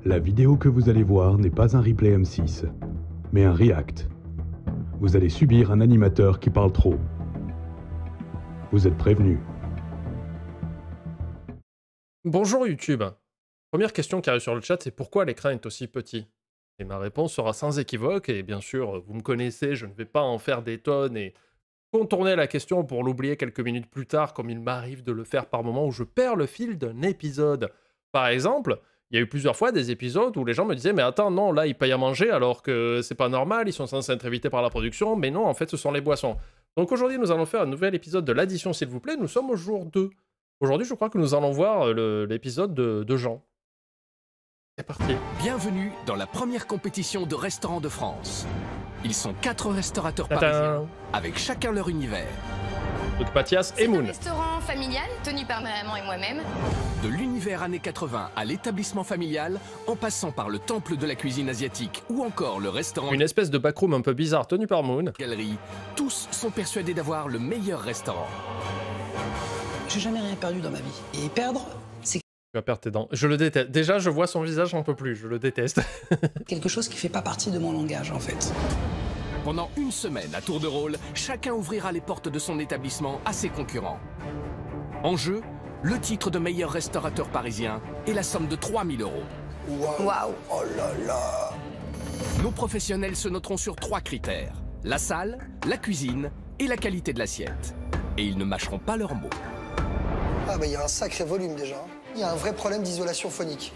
La vidéo que vous allez voir n'est pas un replay M6, mais un react. Vous allez subir un animateur qui parle trop. Vous êtes prévenus. Bonjour YouTube. Première question qui arrive sur le chat, c'est pourquoi l'écran est aussi petit? Et ma réponse sera sans équivoque, et bien sûr, vous me connaissez, je ne vais pas en faire des tonnes et contourner la question pour l'oublier quelques minutes plus tard, comme il m'arrive de le faire par moment où je perds le fil d'un épisode. Par exemple, il y a eu plusieurs fois des épisodes où les gens me disaient « Mais attends, non, là, ils payent à manger alors que c'est pas normal, ils sont censés être invités par la production, mais non, en fait, ce sont les boissons. » Donc aujourd'hui, nous allons faire un nouvel épisode de l'addition, s'il vous plaît. Nous sommes au jour 2. Aujourd'hui, je crois que nous allons voir l'épisode de Jean. C'est parti. Bienvenue dans la première compétition de restaurants de France. Ils sont 4 restaurateurs Tadam. parisiens, avec chacun leur univers. Donc Mathias et C'est un Moon. restaurant familial tenu par ma maman et moi-même. De l'univers années 80 à l'établissement familial, en passant par le temple de la cuisine asiatique ou encore le restaurant Une espèce de backroom un peu bizarre tenu par Moon. galerie, tous sont persuadés d'avoir le meilleur restaurant. J'ai jamais rien perdu dans ma vie. Et perdre, c'est Tu vas perdre tes dents. Je le déteste. Déjà, je vois son visage, j'en peux plus. Je le déteste. quelque chose qui fait pas partie de mon langage, en fait. Pendant une semaine, à tour de rôle, chacun ouvrira les portes de son établissement à ses concurrents. En jeu, le titre de meilleur restaurateur parisien et la somme de 3 000 €. Waouh. Oh là là. Nos professionnels se noteront sur 3 critères: la salle, la cuisine et la qualité de l'assiette. Et ils ne mâcheront pas leurs mots. Ah bah il y a un sacré volume déjà. Il y a un vrai problème d'isolation phonique.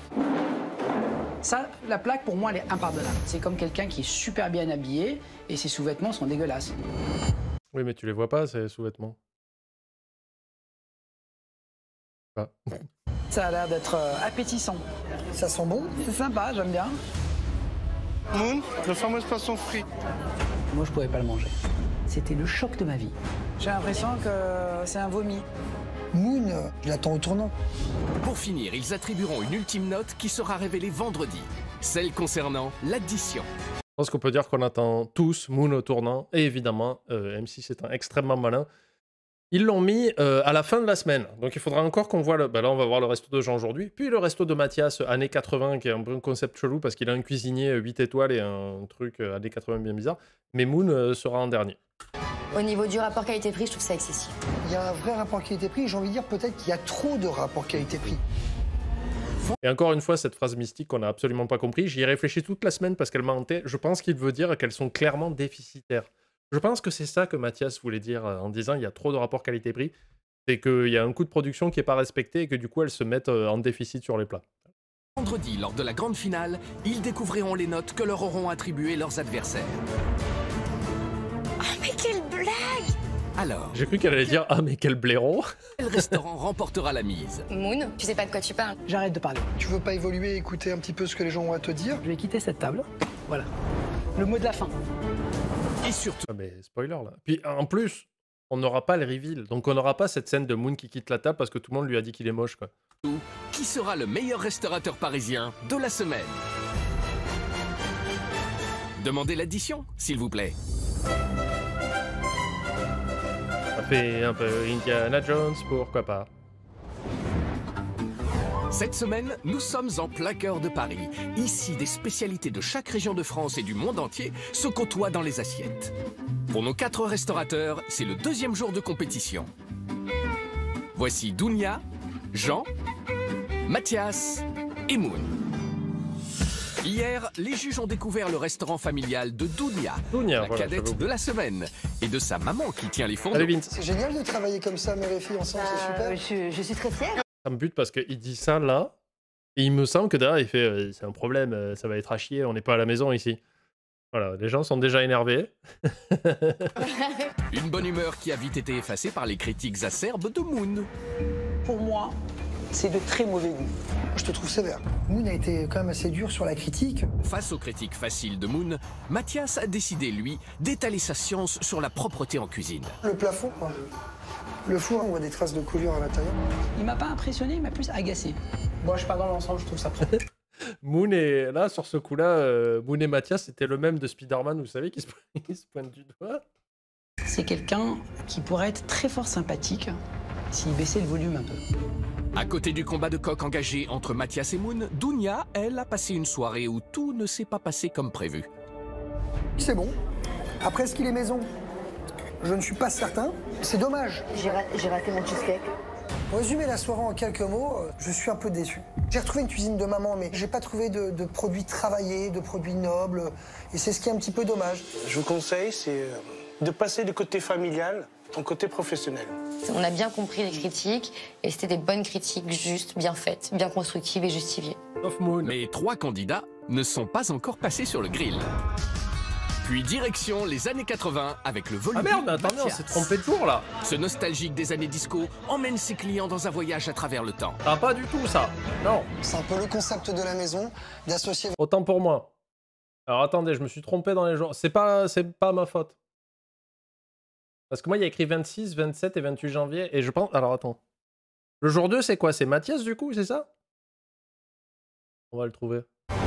Ça, la plaque, pour moi, elle est impardonnable. C'est comme quelqu'un qui est super bien habillé et ses sous-vêtements sont dégueulasses. Oui, mais tu les vois pas, ces sous-vêtements. Ah. Ça a l'air d'être appétissant. Ça sent bon? C'est sympa, j'aime bien. Moon, le fameux poisson frit. Moi, je pouvais pas le manger. C'était le choc de ma vie. J'ai l'impression que c'est un vomi. Moon, je l'attends au tournant. Pour finir, ils attribueront une ultime note qui sera révélée vendredi, celle concernant l'addition. Je pense qu'on peut dire qu'on attend tous Moon au tournant. Et évidemment, M6 est un extrêmement malin. Ils l'ont mis à la fin de la semaine. Donc il faudra encore qu'on voit... Là, on va voir le resto de Jean aujourd'hui. Puis le resto de Mathias, années 80, qui est un peu un concept chelou parce qu'il a un cuisinier 8 étoiles et un truc années 80 bien bizarre. Mais Moon sera en dernier. Au niveau du rapport qualité-prix, je trouve ça excessif. Il y a un vrai rapport qualité-prix. J'ai envie de dire peut-être qu'il y a trop de rapport qualité-prix. Et encore une fois, cette phrase mystique qu'on n'a absolument pas compris, j'y ai réfléchi toute la semaine parce qu'elle m'a hanté. Je pense qu'il veut dire qu'elles sont clairement déficitaires. Je pense que c'est ça que Mathias voulait dire en disant il y a trop de rapport qualité-prix. C'est qu'il y a un coût de production qui n'est pas respecté et que du coup, elles se mettent en déficit sur les plats. Vendredi, lors de la grande finale, ils découvriront les notes que leur auront attribuées leurs adversaires. Oh, mais quelle blague! Alors, J'ai cru qu'elle allait dire « Ah, mais quel blaireau !» quel restaurant remportera la mise? Moon, tu sais pas de quoi tu parles. J'arrête de parler. Tu veux pas évoluer et écouter un petit peu ce que les gens ont à te dire? Je vais quitter cette table. Voilà. Le mot de la fin. Et surtout, Ah, mais spoiler là. Puis en plus, on n'aura pas le reveal. Donc on n'aura pas cette scène de Moon qui quitte la table parce que tout le monde lui a dit qu'il est moche, quoi. qui sera le meilleur restaurateur parisien de la semaine? Demandez l'addition, s'il vous plaît. Ça fait un peu Indiana Jones, pourquoi pas. Cette semaine, nous sommes en plein cœur de Paris. Ici, des spécialités de chaque région de France et du monde entier se côtoient dans les assiettes. Pour nos 4 restaurateurs, c'est le 2e jour de compétition. Voici Dounia, Jean, Mathias et Moon. Hier, les juges ont découvert le restaurant familial de Dounia, Dounia, la voilà, cadette j'avais de la semaine, et de sa maman qui tient les fourneaux. Allez, Vince. C'est génial de travailler comme ça, mère et fille, ensemble, c'est super. Je suis très fière. Ça me bute parce qu'il dit ça là. Et il me semble que derrière, il fait c'est un problème, ça va être à chier, on n'est pas à la maison ici. Voilà, les gens sont déjà énervés. Une bonne humeur qui a vite été effacée par les critiques acerbes de Moon. Pour moi, c'est de très mauvais goût. Je te trouve sévère. Moon a été quand même assez dur sur la critique. Face aux critiques faciles de Moon, Mathias a décidé, lui, d'étaler sa science sur la propreté en cuisine. Le plafond, quoi. Le four, on voit des traces de coulure à l'intérieur. Il m'a pas impressionné, il m'a plus agacé. Moi, je pars dans l'ensemble, je trouve ça propre. Moon et là, sur ce coup-là, Moon et Mathias, c'était le même de Spider-Man, vous savez, qui se pointe du doigt. C'est quelqu'un qui pourrait être très fort sympathique s'il baissait le volume un peu. À côté du combat de coq engagé entre Mathias et Moon, Dounia, elle, a passé une soirée où tout ne s'est pas passé comme prévu. C'est bon. Après, est-ce qu'il est maison? Je ne suis pas certain. C'est dommage. J'ai raté mon cheesecake. Pour résumer la soirée en quelques mots, je suis un peu déçu. J'ai retrouvé une cuisine de maman, mais j'ai pas trouvé de produits travaillés, de produits nobles. Et c'est ce qui est un petit peu dommage. Je vous conseille, c'est de passer du côté familial au côté professionnel. On a bien compris les critiques et c'était des bonnes critiques, justes, bien faites, bien constructives et justifiées. Sauf Moon. Mais 3 candidats ne sont pas encore passés sur le grill. Puis direction les années 80 avec le volume. Ah merde, mais attendez, on s'est trompé de jour là. Ce nostalgique des années disco emmène ses clients dans un voyage à travers le temps. Ah, pas du tout ça. Non. C'est un peu le concept de la maison, d'associer... Autant pour moi. Alors attendez, je me suis trompé dans les jours. C'est pas ma faute. Parce que moi, il y a écrit 26, 27 et 28 janvier. Et je pense... Alors attends. Le jour 2, c'est quoi? C'est Mathias du coup, c'est ça? On va le trouver.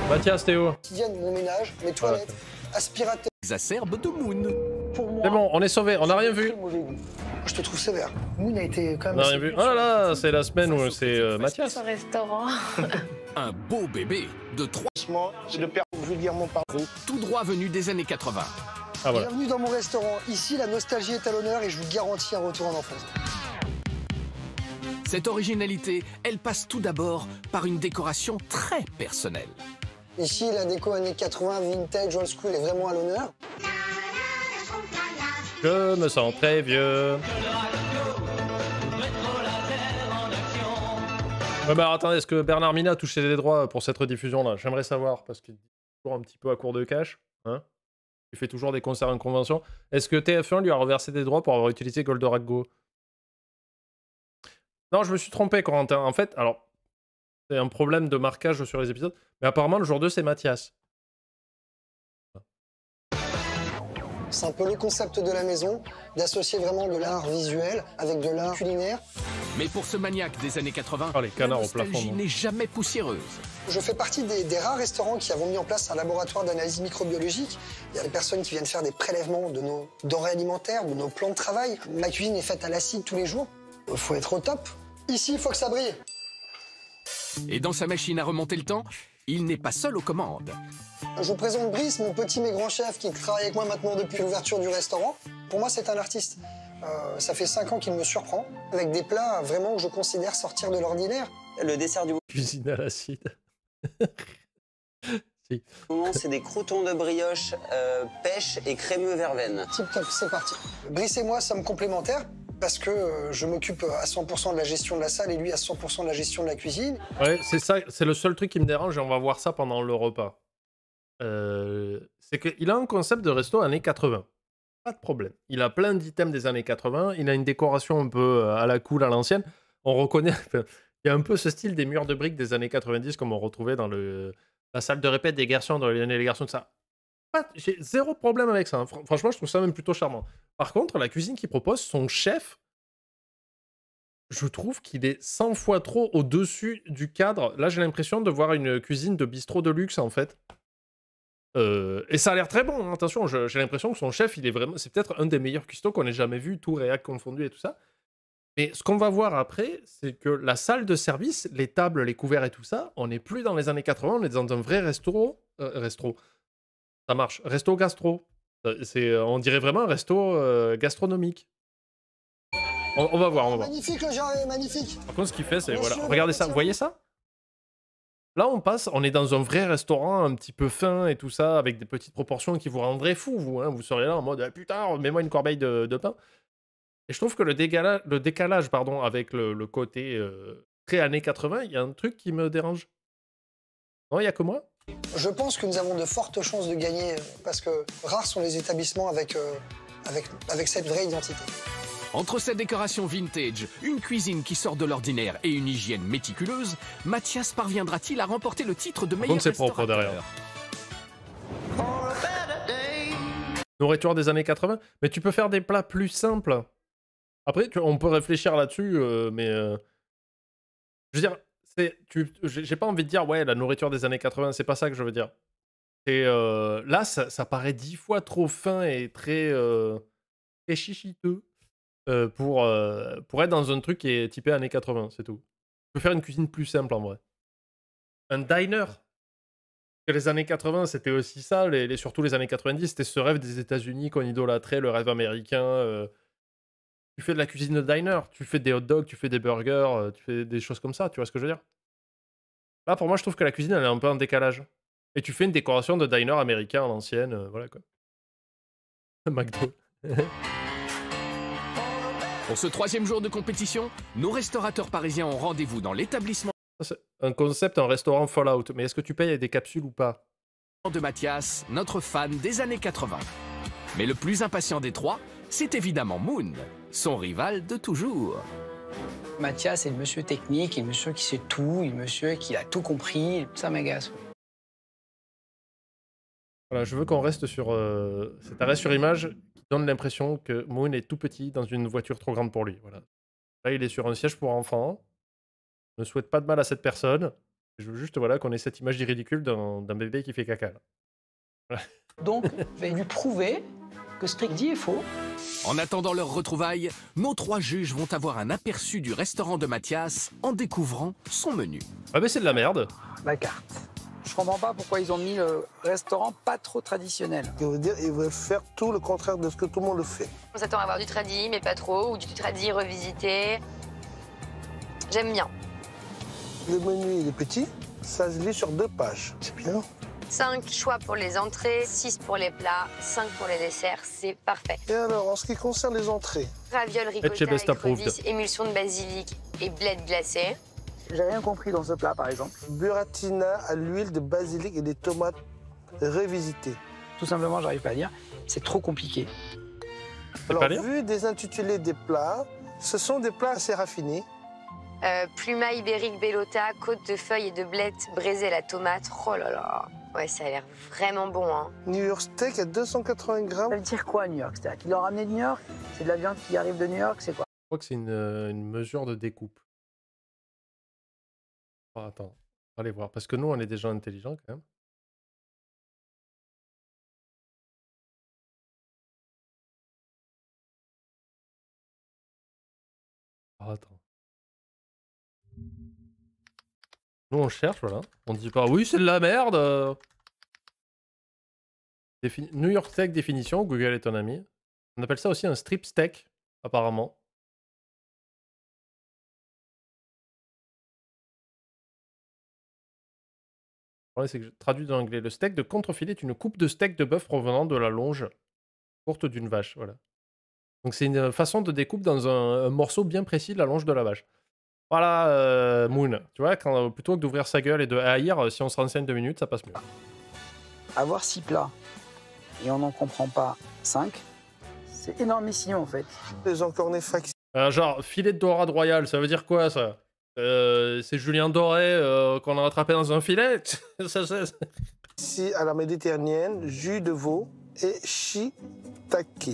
Mathias, Théo. Quotidienne, mon ménage, mes toilettes, aspirateur... Exacerbe de Moon. Pour moi, C'est bon, on est sauvé, on n'a rien vu. très mauvais goût. Je te trouve sévère. Moon a été quand On même... n'a assez rien vu. dur Oh sur là la- là, c'est la semaine où c'est Mathias. restaurant. Un beau bébé de 3 Franchement, c'est le père vulgairement parlé. euros, tout droit venu des années 80. Ah voilà. Bienvenue dans mon restaurant. Ici, la nostalgie est à l'honneur et je vous garantis un retour en enfance. Cette originalité, elle passe tout d'abord par une décoration très personnelle. Ici, la déco années 80, vintage, old school est vraiment à l'honneur. Je me sens très vieux. Ouais, bah attendez, est-ce que Bernard Mina a touché des droits pour cette rediffusion là? J'aimerais savoir, parce qu'il est toujours un petit peu à court de cash. Hein, il fait toujours des concerts en convention. Est-ce que TF1 lui a reversé des droits pour avoir utilisé Goldorak Go? Non, je me suis trompé, Corentin. En fait, alors, c'est un problème de marquage sur les épisodes, mais apparemment, le jour 2, c'est Mathias. C'est un peu le concept de la maison, d'associer vraiment de l'art visuel avec de l'art culinaire. Mais pour ce maniaque des années 80, Oh, les canards la au plafond, nostalgie non. n'est jamais poussiéreuse. Je fais partie des rares restaurants qui avons mis en place un laboratoire d'analyse microbiologique. Il y a des personnes qui viennent faire des prélèvements de nos denrées alimentaires, de nos plans de travail. Ma cuisine est faite à l'acide tous les jours. Il faut être au top. Ici, il faut que ça brille. Et dans sa machine à remonter le temps, il n'est pas seul aux commandes. Je vous présente Brice, mon petit mais grand chef qui travaille avec moi maintenant depuis l'ouverture du restaurant. Pour moi, c'est un artiste. Ça fait 5 ans qu'il me surprend, avec des plats vraiment que je considère sortir de l'ordinaire. Le dessert du Cuisine à l'acide. Si. moment, c'est des croûtons de brioche, pêche et crémeux verveine. Tip top, c'est parti. Brice et moi sommes complémentaires parce que je m'occupe à 100% de la gestion de la salle et lui à 100% de la gestion de la cuisine. Ouais, c'est ça, c'est le seul truc qui me dérange et on va voir ça pendant le repas. C'est qu'il a un concept de resto années 80. Pas de problème. Il a plein d'items des années 80. Il a une décoration un peu à la cool, à l'ancienne. On reconnaît. Il y a un peu ce style des murs de briques des années 90 comme on retrouvait dans la salle de répète des garçons, dans les garçons, tout ça. J'ai zéro problème avec ça. Hein. Franchement, je trouve ça même plutôt charmant. Par contre, la cuisine qu'il propose, son chef, je trouve qu'il est 100 fois trop au-dessus du cadre. Là, j'ai l'impression de voir une cuisine de bistrot de luxe, en fait. Et ça a l'air très bon, hein, attention, j'ai l'impression que son chef, il est vraiment, c'est peut-être un des meilleurs cuistots qu'on ait jamais vu, tout réac confondu et tout ça. Mais ce qu'on va voir après, c'est que la salle de service, les tables, les couverts et tout ça, on n'est plus dans les années 80, on est dans un vrai resto. Ça marche, resto gastro. On dirait vraiment un resto gastronomique. On va voir, on va voir. Magnifique le jarret, magnifique. Par contre, ce qu'il fait, c'est, Monsieur, voilà, regardez ça, vous voyez ça? Là, on est dans un vrai restaurant un petit peu fin et tout ça, avec des petites proportions qui vous rendraient fou, vous. Hein, vous seriez là en mode, ah, putain, mets-moi une corbeille de pain. Et je trouve que le décalage pardon, avec le côté très années 80, il y a un truc qui me dérange. Non, il n'y a que moi? Je pense que nous avons de fortes chances de gagner parce que rares sont les établissements avec cette vraie identité. Entre cette décoration vintage, une cuisine qui sort de l'ordinaire et une hygiène méticuleuse, Mathias parviendra-t-il à remporter le titre de meilleur contre, c'est propre restaurateur? derrière. Nourriture des années 80? Mais tu peux faire des plats plus simples. Après, on peut réfléchir là-dessus, mais... Je veux dire, j'ai pas envie de dire, ouais, la nourriture des années 80, c'est pas ça que je veux dire. Et là, ça paraît 10 fois trop fin et très chichiteux pour être dans un truc qui est typé années 80, c'est tout. peux faire une cuisine plus simple en vrai. Un diner. Que les années 80, c'était aussi ça, surtout les années 90, c'était ce rêve des États-Unis qu'on idolâtrait, le rêve américain. Tu fais de la cuisine de diner, tu fais des hot dogs, tu fais des burgers, tu fais des choses comme ça, tu vois ce que je veux dire? Là, pour moi, je trouve que la cuisine, elle est un peu en décalage. Et tu fais une décoration de diner américain à l'ancienne, voilà quoi. McDo. Pour ce 3e jour de compétition, nos restaurateurs parisiens ont rendez-vous dans l'établissement C'est un concept, un restaurant Fallout. Mais est-ce que tu payes avec des capsules ou pas? de Mathias, notre fan des années 80. Mais le plus impatient des trois, c'est évidemment Moon, son rival de toujours. Mathias est le monsieur technique, il est le monsieur qui sait tout, il est le monsieur qui a tout compris. Ça m'agace. Voilà, je veux qu'on reste sur cet arrêt sur image qui donne l'impression que Moon est tout petit dans une voiture trop grande pour lui. Voilà. Là, il est sur un siège pour enfants. Je ne souhaite pas de mal à cette personne. Je veux juste voilà, qu'on ait cette image ridicule d'un bébé qui fait caca. Là. Voilà. Donc, je vais lui prouver que ce qu'il dit est faux. En attendant leur retrouvaille, nos 3 juges vont avoir un aperçu du restaurant de Mathias en découvrant son menu. Ah ben c'est de la merde. La carte. Je comprends pas pourquoi ils ont mis le restaurant pas trop traditionnel. Ça veut dire qu'ils veulent faire tout le contraire de ce que tout le monde fait. On s'attend à avoir du tradi, mais pas trop, ou du tradi revisité. J'aime bien. Le menu, il est petit, ça se lit sur 2 pages. C'est bien. 5 choix pour les entrées, 6 pour les plats, 5 pour les desserts, c'est parfait. Et alors, en ce qui concerne les entrées, Ravioles ricotta Best avec approved. redish, émulsion de basilic et bled glacé. J'ai rien compris dans ce plat, par exemple. burratina à l'huile de basilic et des tomates revisitées. Tout simplement, j'arrive pas à dire. C'est trop compliqué. Alors, pas lire vu des intitulés des plats, ce sont des plats assez raffinés. Pluma ibérique bellota, côte de feuilles et de blettes braisées à la tomate. Oh là là. Ouais, ça a l'air vraiment bon, hein. New York steak à 280 Ça grammes. veut dire quoi, New York Steak? Ils l'ont ramené de New York? C'est de la viande qui arrive de New York? C'est quoi? Je crois que c'est une mesure de découpe. Oh, attends, on va aller voir. Parce que nous, on est des gens intelligents quand même. Oh, attends. Nous, on cherche, voilà. On dit pas, oui, c'est de la merde. New York Steak définition, Google est ton ami. On appelle ça aussi un strip steak, apparemment. Ouais, c'est que je traduis de l'anglais. Le steak de contrefilet est une coupe de steak de bœuf provenant de la longe courte d'une vache. Voilà. Donc c'est une façon de découpe dans un morceau bien précis de la longe de la vache. Voilà, Moon. Tu vois, plutôt que d'ouvrir sa gueule et de haïr, si on se renseigne 2 minutes, ça passe mieux. Avoir 6 plats et on n'en comprend pas 5, c'est énormissime en fait. Les encornets factices Genre, filet de dorade royale, ça veut dire quoi ça? C'est Julien Doré qu'on a attrapé dans un filet? ici à la méditerranéenne, jus de veau et shiitake.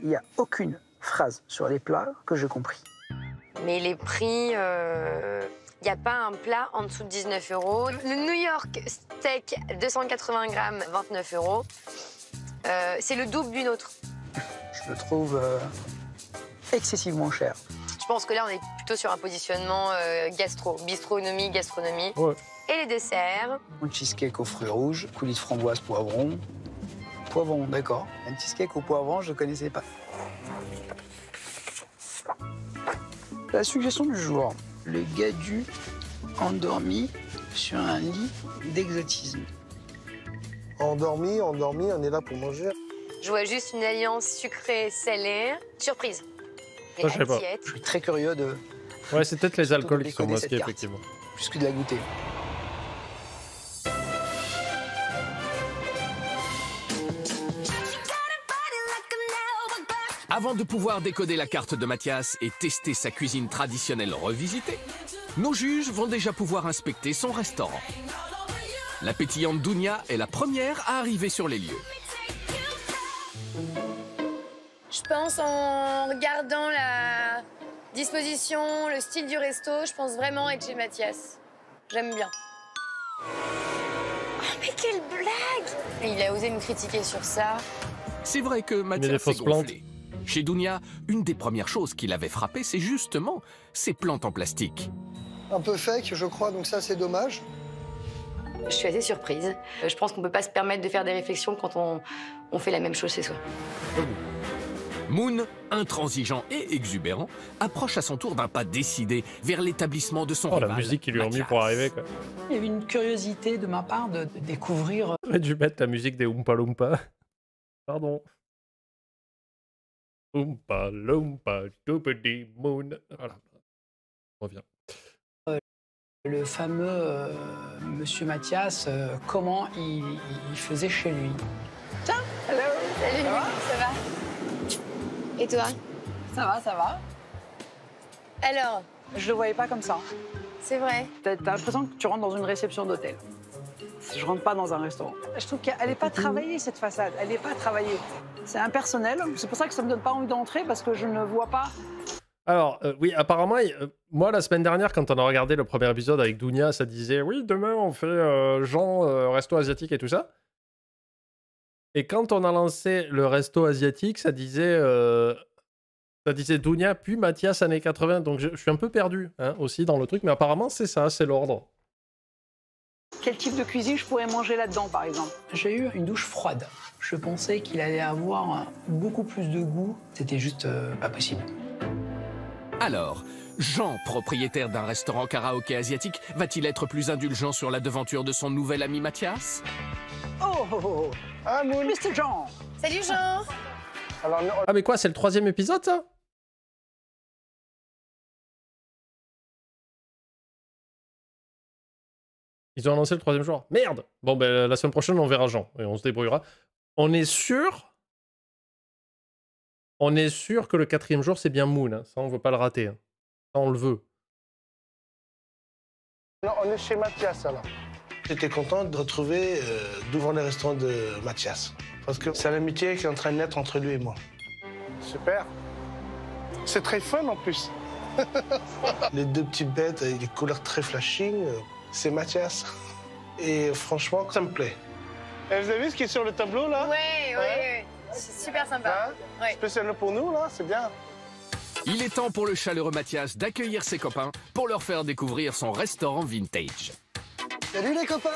Il n'y a aucune phrase sur les plats que j'ai compris. Mais les prix, il n'y a pas un plat en dessous de 19 €. Le New York steak 280 grammes, 29 €. C'est le double du nôtre. Je le trouve excessivement cher. Je pense que là, on est plutôt sur un positionnement bistronomie, gastronomie. Ouais. Et les desserts. Un cheesecake aux fruits rouges, coulis de framboise, poivron. Poivron, d'accord. Un cheesecake au poivron, je ne connaissais pas. La suggestion du jour, le gadu endormi sur un lit d'exotisme. Endormi, on est là pour manger. Je vois juste une alliance sucrée-salée. Surprise. Et Ça, je sais pas. assiette. Je suis très curieux de Ouais, c'est peut-être les alcools qui sont décoder masqués, cette carte. effectivement. plus que de la goûter. Avant de pouvoir décoder la carte de Mathias et tester sa cuisine traditionnelle revisitée, nos juges vont déjà pouvoir inspecter son restaurant. La pétillante Dounia est la première à arriver sur les lieux. Je pense en regardant la disposition, le style du resto, je pense vraiment être chez Mathias. J'aime bien. Oh mais quelle blague! Il a osé me critiquer sur ça. C'est vrai que des Mathias s'est fausses plantes. gonflé. Chez Dounia, une des premières choses qui l'avait frappé, c'est justement ces plantes en plastique. un peu fake, je crois, donc ça, c'est dommage. Je suis assez surprise. Je pense qu'on peut pas se permettre de faire des réflexions quand on fait la même chose chez soi. Moon, intransigeant et exubérant, approche à son tour d'un pas décidé vers l'établissement de son rival, la musique qu'ils lui ont mis pour arriver, quoi. Il y avait une curiosité de ma part de découvrir. J'aurais dû mettre la musique des Oompa Loompa. Pardon. Oompa Loompa, Doobity Moon. Voilà. On revient. Le fameux Monsieur Mathias, comment il faisait chez lui. Tiens, hello. Salut, ça va? Et toi? Ça va. Alors, Je le voyais pas comme ça. c'est vrai. T'as l'impression que tu rentres dans une réception d'hôtel. Je rentre pas dans un restaurant. Je trouve qu'elle n'est pas travaillée, cette façade. Elle n'est pas travaillée. C'est impersonnel. C'est pour ça que ça me donne pas envie d'entrer, parce que je ne vois pas. Alors, oui, apparemment, moi, la semaine dernière, quand on a regardé le premier épisode avec Dounia, ça disait, oui, demain, on fait resto asiatique et tout ça. Et quand on a lancé le resto asiatique, ça disait Dounia, puis Mathias, années 80. Donc, je suis un peu perdu, hein, aussi, dans le truc. Mais apparemment, c'est ça, c'est l'ordre. Quel type de cuisine je pourrais manger là-dedans, par exemple? J'ai eu une douche froide. Je pensais qu'il allait avoir beaucoup plus de goût. C'était juste pas possible. Alors, Jean, propriétaire d'un restaurant karaoké asiatique, va-t-il être plus indulgent sur la devanture de son nouvel ami Mathias? Oh, ah, Mr. Jean. Salut Jean. Alors, Ah, mais quoi, c'est le 3e épisode, ça? Ils ont annoncé le 3e jour. Merde! Bon, ben, la semaine prochaine, on verra Jean. Et on se débrouillera. On est sûr que le 4e jour, c'est bien Moon. Hein. Ça, on veut pas le rater. Hein. Ça, on le veut. non, on est chez Mathias, alors. J'étais content de retrouver devant les restaurants de Mathias. Parce que c'est l'amitié qui est en train de naître entre lui et moi. Super. C'est très fun, en plus. Les deux petites bêtes avec des couleurs très flashing, c'est Mathias. Et franchement, ça me plaît. Et vous avez vu ce qui est sur le tableau, là? Ouais. C'est super sympa. Ouais. Spécialement pour nous, là, c'est bien. Il est temps pour le chaleureux Mathias d'accueillir ses copains pour leur faire découvrir son restaurant vintage. Salut les copains.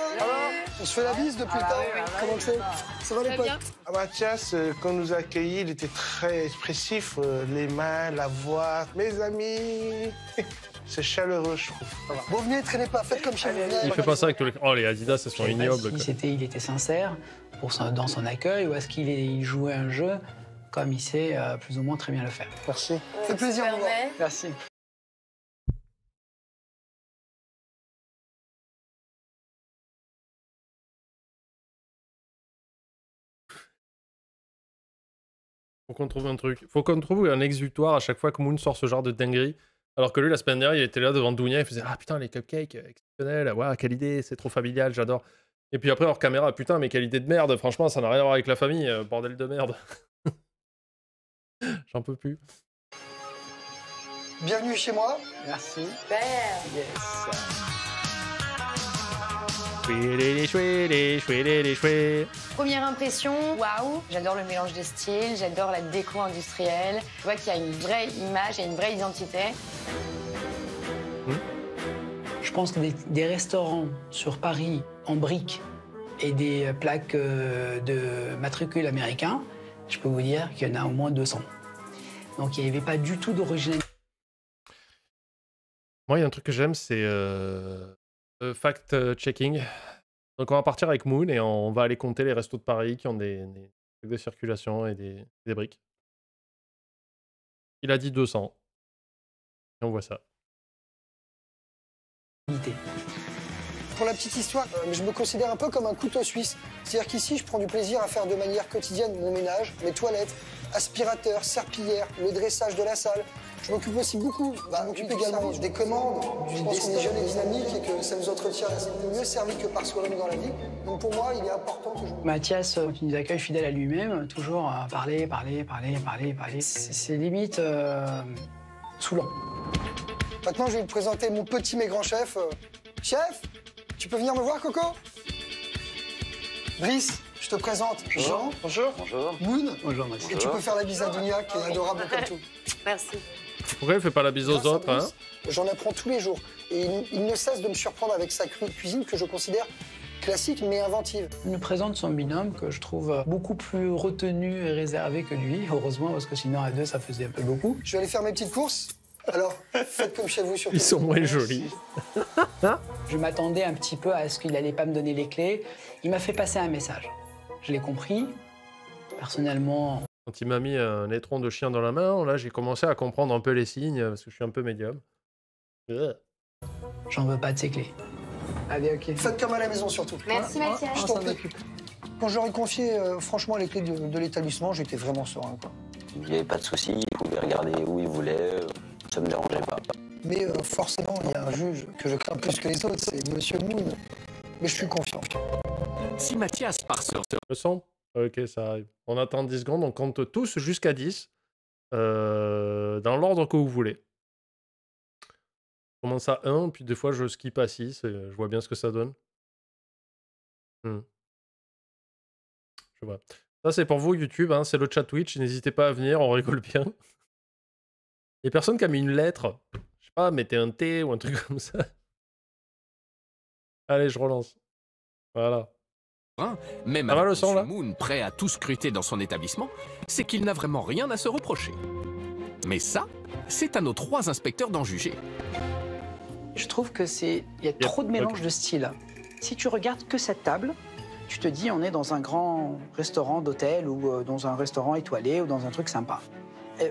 On se fait la bise depuis le temps. Comment c'est? Ça va les potes? Ah, Mathias, quand on nous a accueillis, il était très expressif. Les mains, la voix. Mes amis. C'est chaleureux, je trouve. Voilà. Bon, venez, traînez pas, faites comme chez vous. Il fait pas ça avec tous les... Oh, les Adidas, elles sont ignobles. Si il était sincère dans son accueil, ou est-ce qu'il jouait un jeu comme il sait plus ou moins très bien le faire. Merci. Ça fait plaisir de vous voir. Merci. Faut qu'on trouve un truc. Faut qu'on trouve un exutoire à chaque fois que Moon sort ce genre de dinguerie. Alors que lui, la semaine dernière, il était là devant Dounia, il faisait « Ah putain, les cupcakes, exceptionnels, waouh, quelle idée, c'est trop familial, j'adore. » Et puis après, hors caméra, putain, mais quelle idée de merde, franchement, ça n'a rien à voir avec la famille, bordel de merde. J'en peux plus. Bienvenue chez moi. Merci. Super. Yes. Première impression, waouh. J'adore le mélange de styles, j'adore la déco industrielle. Je vois qu'il y a une vraie image et une vraie identité. Je pense que des restaurants sur Paris en briques et des plaques de matricule américain, je peux vous dire qu'il y en a au moins 200. Donc il n'y avait pas du tout d'originalité. Moi, il y a un truc que j'aime, c'est fact-checking. Donc on va partir avec Moon et on va aller compter les restos de Paris qui ont des trucs de circulation et des briques. Il a dit 200. Et on voit ça. Pour la petite histoire, je me considère un peu comme un couteau suisse. C'est-à-dire qu'ici, je prends du plaisir à faire de manière quotidienne mon ménage, mes toilettes, aspirateur, serpillière, le dressage de la salle. Je m'occupe aussi beaucoup, je m'occupe également des commandes. Je pense qu'on est jeune et dynamique et que ça nous entretient mieux servi que par soi-même dans la vie. Donc pour moi, il est important que je... Mathias, qui nous accueille fidèle à lui-même, toujours parler. C'est limite saoulant. Maintenant, je vais vous présenter mon petit mais grand chef. Chef, tu peux venir me voir, Coco? Brice, je te présente Jean. Bonjour. Moon. Bonjour, Mathias. Et tu peux faire la bise à Dounia, qui est adorable comme tout. Merci. Pourquoi il fait pas la bise aux Grâce à autres, hein? Bruce, j'en apprends tous les jours. Et il ne cesse de me surprendre avec sa cuisine que je considère classique mais inventive. Il me présente son binôme que je trouve beaucoup plus retenu et réservé que lui, heureusement, parce que sinon à deux ça faisait un peu beaucoup. Je vais aller faire mes petites courses. Alors, faites comme chez vous. Surtout. Ils sont moins jolis. Je m'attendais un petit peu à ce qu'il allait pas me donner les clés. Il m'a fait passer un message. Je l'ai compris. Personnellement... Quand il m'a mis un étron de chien dans la main, là, j'ai commencé à comprendre un peu les signes, parce que je suis un peu médium. J'en veux pas de ces clés. Allez, ok. Faites comme à la maison, surtout. Merci, Mathias. Je t'en prie. Quand je leur ai confié, franchement, les clés de l'établissement, j'étais vraiment serein, quoi. Il n'y avait pas de souci, il pouvait regarder où il voulait, ça me dérangeait pas. Mais forcément, il y a un juge que je crains plus que les autres, c'est Monsieur Moon. Mais je suis confiant. Si Mathias part sur Le son? Ok, ça arrive. On attend 10 secondes, on compte tous jusqu'à 10. Dans l'ordre que vous voulez. Je commence à 1, puis des fois je skip à 6, et je vois bien ce que ça donne. Je vois. Ça c'est pour vous YouTube, hein, c'est le chat Twitch, n'hésitez pas à venir, on rigole bien. Il y a personne qui a mis une lettre. Je sais pas, mettez un T ou un truc comme ça. Allez, je relance. Voilà. même Ça va, avec le son, là Monsieur Moon prêt à tout scruter dans son établissement, c'est qu'il n'a vraiment rien à se reprocher. Mais ça, c'est à nos 3 inspecteurs d'en juger. Je trouve que il y a trop de mélange de styles. Si tu regardes que cette table, tu te dis on est dans un grand restaurant d'hôtel ou dans un restaurant étoilé ou dans un truc sympa.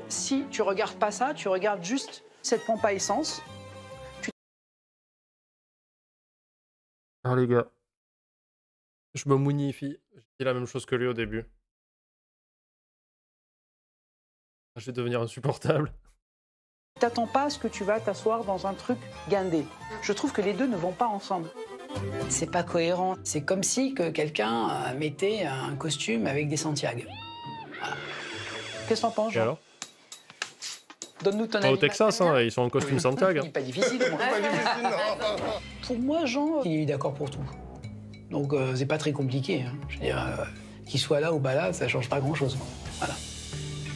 Si tu regardes pas ça, tu regardes juste cette pompe à essence. Ah les gars. Je me mounifie. J'ai dit la même chose que lui au début. Je vais devenir insupportable. T'attends pas à ce que tu vas t'asseoir dans un truc guindé. Je trouve que les deux ne vont pas ensemble. C'est pas cohérent. C'est comme si que quelqu'un mettait un costume avec des Santiago. Voilà. Qu'est-ce que t'en penses, Et Jean? alors? Donne-nous ton Au avis. Texas, hein, ils sont en costume Santiago. C'est pas difficile, moi. Pour moi, Jean, il est d'accord pour tout. Donc, c'est pas très compliqué. Hein. Je veux dire, qu'il soit là ou pas là, ça change pas grand-chose. Voilà.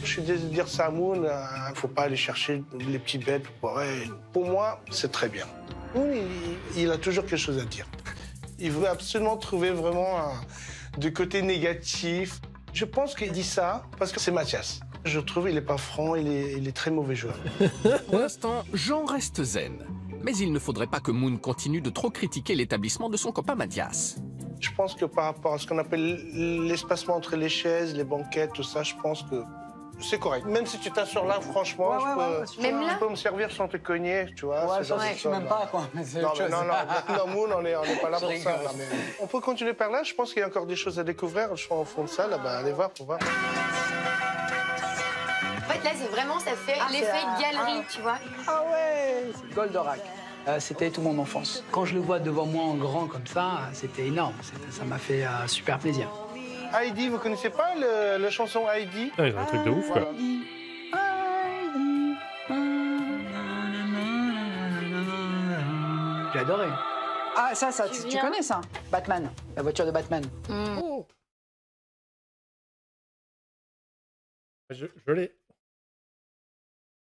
Je suis désolé de dire ça à Moon, faut pas aller chercher les petits bêtes. Ouais, pour moi, c'est très bien. Moon, il a toujours quelque chose à dire. Il veut absolument trouver vraiment du côté négatif. Je pense qu'il dit ça parce que c'est Mathias. Je trouve qu'il n'est pas franc, il est très mauvais joueur. Pour l'instant, Jean reste zen. Mais il ne faudrait pas que Moon continue de trop critiquer l'établissement de son copain Mathias. Je pense que par rapport à ce qu'on appelle l'espacement entre les chaises, les banquettes, tout ça, je pense que c'est correct. Même si tu t'assures là, franchement, je peux me servir sans te cogner, tu vois. Ouais, ça, je suis même pas, quoi. Non, Moon, on n'est pas là pour ça. Là, mais... On peut continuer par là, je pense qu'il y a encore des choses à découvrir. Je suis en fond de ça, là, bah, allez voir pour voir. En fait, là, c'est vraiment, ça fait l'effet galerie, tu vois. Ah ouais, c'est Goldorak. C'était toute mon enfance. Quand je le vois devant moi en grand comme ça, c'était énorme. Ça m'a fait super plaisir. Heidi, vous connaissez pas la chanson Heidi? Ah, il a un truc de ouf, quoi. J'ai adoré. Ah, ça, tu connais ça? Batman, la voiture de Batman. Oh. Je l'ai.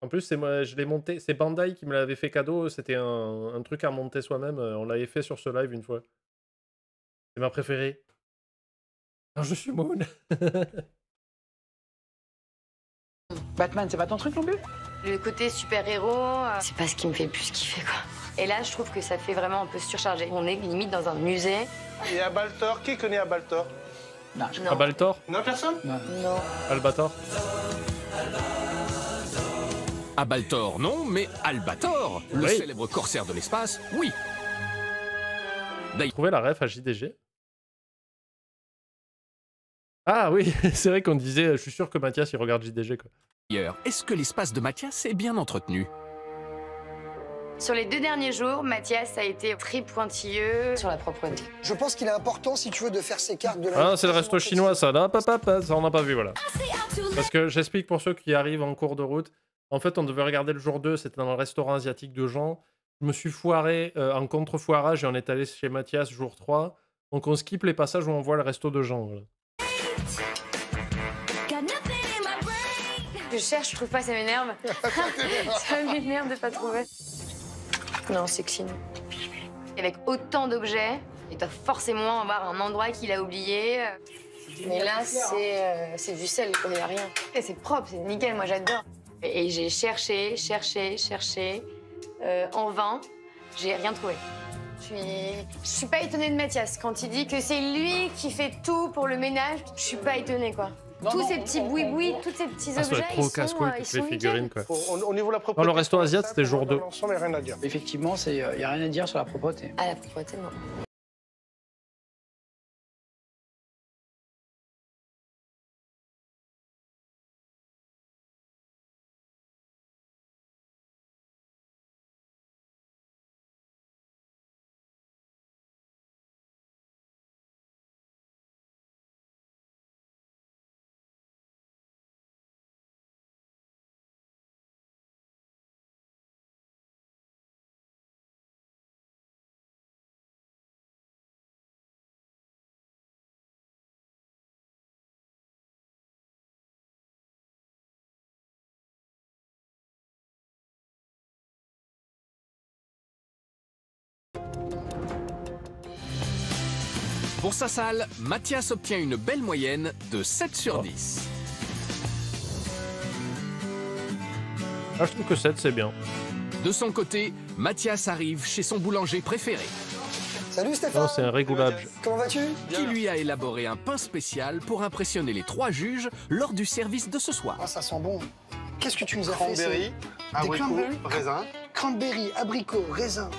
En plus, c'est moi, je l'ai monté. C'est Bandai qui me l'avait fait cadeau. C'était un truc à monter soi-même. On l'avait fait sur ce live une fois. C'est ma préférée. Alors, je suis Moon. Batman, c'est pas ton truc non plus? Le côté super-héros, c'est pas ce qui me fait le plus kiffer, quoi. Et là, je trouve que ça fait vraiment un peu surchargé. On est limite dans un musée. Et Abaltor, qui connaît Abaltor? Non. Abaltor? Non, personne? Non. Albator? Abaltor, non, mais Albator, le Oui. célèbre corsaire de l'espace, oui. Trouver la ref à JDG. Ah oui, c'est vrai qu'on disait, je suis sûr que Mathias il regarde JDG, quoi. D'ailleurs, est-ce que l'espace de Mathias est bien entretenu? Sur les 2 derniers jours, Mathias a été très pointilleux sur la propreté. Je pense qu'il est important, si tu veux, de faire ses cartes de la... Ah, c'est le resto chinois, ça. Là, ça, on n'a pas vu, voilà. Parce que j'explique pour ceux qui arrivent en cours de route. En fait, on devait regarder le jour 2, c'était dans le restaurant asiatique de Jean. Je me suis foiré en contre-foirage et on est allé chez Mathias jour 3. Donc on skip les passages où on voit le resto de Jean. Voilà. Je cherche, je trouve pas, ça m'énerve. Ça m'énerve de pas trouver. Non, c'est clean. Avec autant d'objets, il doit forcément avoir un endroit qu'il a oublié. Mais là, c'est du sel, il n'y a rien. Et c'est propre, c'est nickel, moi j'adore. Et j'ai cherché, en vain, j'ai rien trouvé. Je suis pas étonnée de Mathias. Quand il dit que c'est lui qui fait tout pour le ménage, je suis pas étonnée, quoi. Tous ces petits boui-boui, tous ces petits objets, ça trop casse-couille, toutes les figurines, quoi. Au niveau de la propreté, dans le resto asiatique, c'était jour 2. Il n'y a rien à dire. Effectivement, il n'y a rien à dire sur la propreté. Ah, la propreté, non. Pour sa salle, Mathias obtient une belle moyenne de 7 sur 10. Ah, je trouve que 7, c'est bien. De son côté, Mathias arrive chez son boulanger préféré, Salut Stéphane. Non, c'est un régoulage. Comment vas-tu? qui lui a élaboré un pain spécial pour impressionner les 3 juges lors du service de ce soir. Ah, ça sent bon. Qu'est-ce que tu nous as fait? Cranberry, abricot, cranberry raisin, Cranberry, abricot, raisin.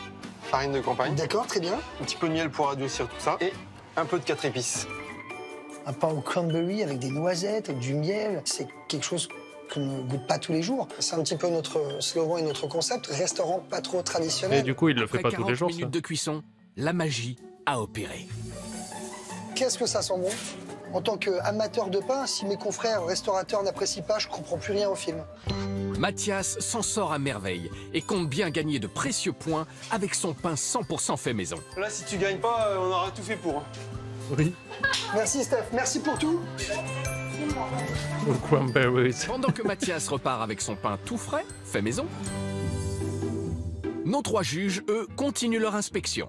farine de campagne, D'accord, très bien. un petit peu de miel pour adoucir tout ça et un peu de 4 épices. Un pain au cranberry avec des noisettes et du miel, c'est quelque chose qu'on ne goûte pas tous les jours. C'est un petit peu notre slogan et notre concept, restaurant pas trop traditionnel. Et du coup, il le Après fait pas tous 40 les jours, ça. minutes de cuisson, la magie a opéré. Qu'est-ce que ça sent bon? En tant qu'amateur de pain, si mes confrères restaurateurs n'apprécient pas, je comprends plus rien au film. Mathias s'en sort à merveille et compte bien gagner de précieux points avec son pain 100% fait maison. Là, si tu gagnes pas, on aura tout fait pour. Hein. Oui. Merci Steph, merci pour tout. Ou cranberries. Pendant que Mathias repart avec son pain tout frais, fait maison, nos 3 juges, eux, continuent leur inspection.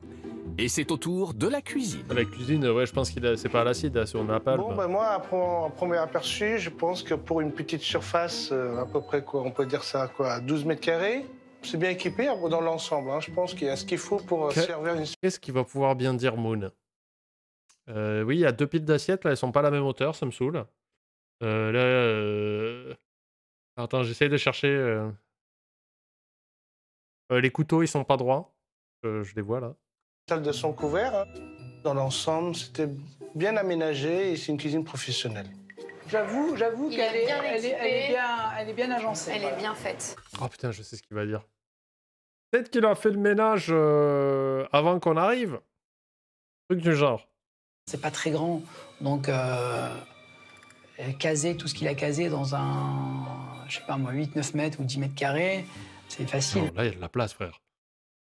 Et c'est au tour de la cuisine. La cuisine, ouais, je pense qu'il c'est pas à l'acide, là, c'est au napalm. Bon, ben moi, en premier aperçu, je pense que pour une petite surface, à peu près, quoi, on peut dire ça, quoi, 12 mètres carrés, c'est bien équipé dans l'ensemble. Hein. Je pense qu'il y a ce qu'il faut pour servir une... Qu'est-ce qu'il va pouvoir bien dire, Moon? Oui, il y a 2 piles d'assiettes, là, elles sont pas à la même hauteur, ça me saoule. Attends, j'essaye de chercher... les couteaux, ils sont pas droits. Je les vois, là. salle de son couvert. Hein. Dans l'ensemble, c'était bien aménagé et c'est une cuisine professionnelle. J'avoue Il a qu'elle bien équipé. elle est bien agencée. Elle est bien faite. Oh putain, je sais ce qu'il va dire. Peut-être qu'il a fait le ménage avant qu'on arrive. Truc du genre. C'est pas très grand, donc caser tout ce qu'il a casé dans un, je sais pas moi, 8-9 mètres ou 10 mètres carrés, c'est facile. Non, là, il y a de la place, frère.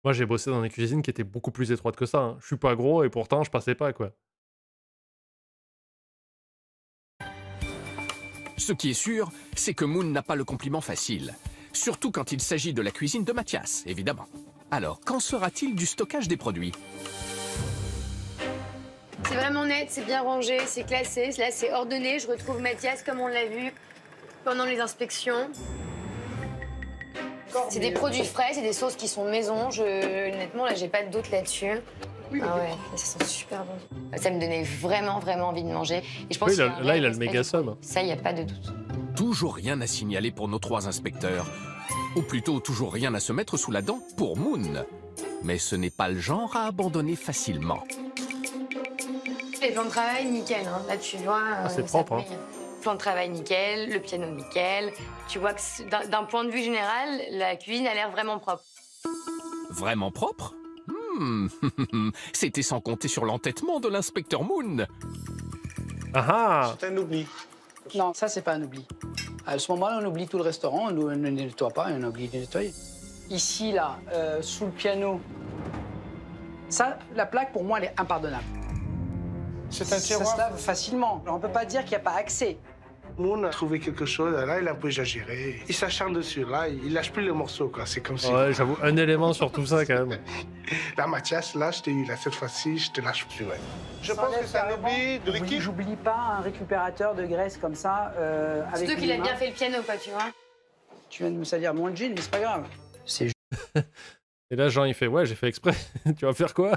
Moi, j'ai bossé dans des cuisines qui étaient beaucoup plus étroites que ça. Hein. Je suis pas gros et pourtant, je passais pas, quoi. Ce qui est sûr, c'est que Moon n'a pas le compliment facile. Surtout quand il s'agit de la cuisine de Mathias, évidemment. Alors, qu'en sera-t-il du stockage des produits? C'est vraiment net, c'est bien rangé, c'est classé. Là, c'est ordonné. Je retrouve Mathias comme on l'a vu pendant les inspections. C'est des produits frais, c'est des sauces qui sont maison. Honnêtement, là, j'ai pas de doute là-dessus. Oui, Ah ouais, ça sent super bon. Ça me donnait vraiment, vraiment envie de manger. Et je pense Oui, qu'il y a là, un là, il a réel le méga respect du somme. produit. Ça, il n'y a pas de doute. Toujours rien à signaler pour nos 3 inspecteurs. Ou plutôt, toujours rien à se mettre sous la dent pour Moon. Mais ce n'est pas le genre à abandonner facilement. Les plans de travail, nickel. Hein. Là, tu vois. c'est ça propre, hein. brille. Plan de travail, nickel. Le piano, nickel. Tu vois que d'un point de vue général, la cuisine a l'air vraiment propre. Vraiment propre? C'était sans compter sur l'entêtement de l'inspecteur Moon. Ah ah! C'est un oubli. Non, ça, c'est pas un oubli. À ce moment-là, on oublie tout le restaurant, on ne nettoie pas et on oublie de nettoyer. Ici, là, sous le piano, ça, la plaque, pour moi, elle est impardonnable. C'est un Ça tiroir. se lave facilement. Alors, on ne peut pas dire qu'il n'y a pas accès. Moon a trouvé quelque chose, là, il a un peu exagéré. Il s'acharne dessus, là, il lâche plus le morceau, quoi. C'est comme si... Ouais, j'avoue, un élément sur tout ça, quand même. Là, Mathias, là, je t'ai eu, là, cette fois-ci, je te lâche plus, ouais. Je pense que c'est un oubli de l'équipe. J'oublie pas un récupérateur de graisse comme ça. Avec Surtout qu'il a bien fait le piano, quoi, tu vois. Tu viens de me salir mon jean, mais c'est pas grave. C'est Et là, Jean, il fait, ouais, j'ai fait exprès. Tu vas faire quoi?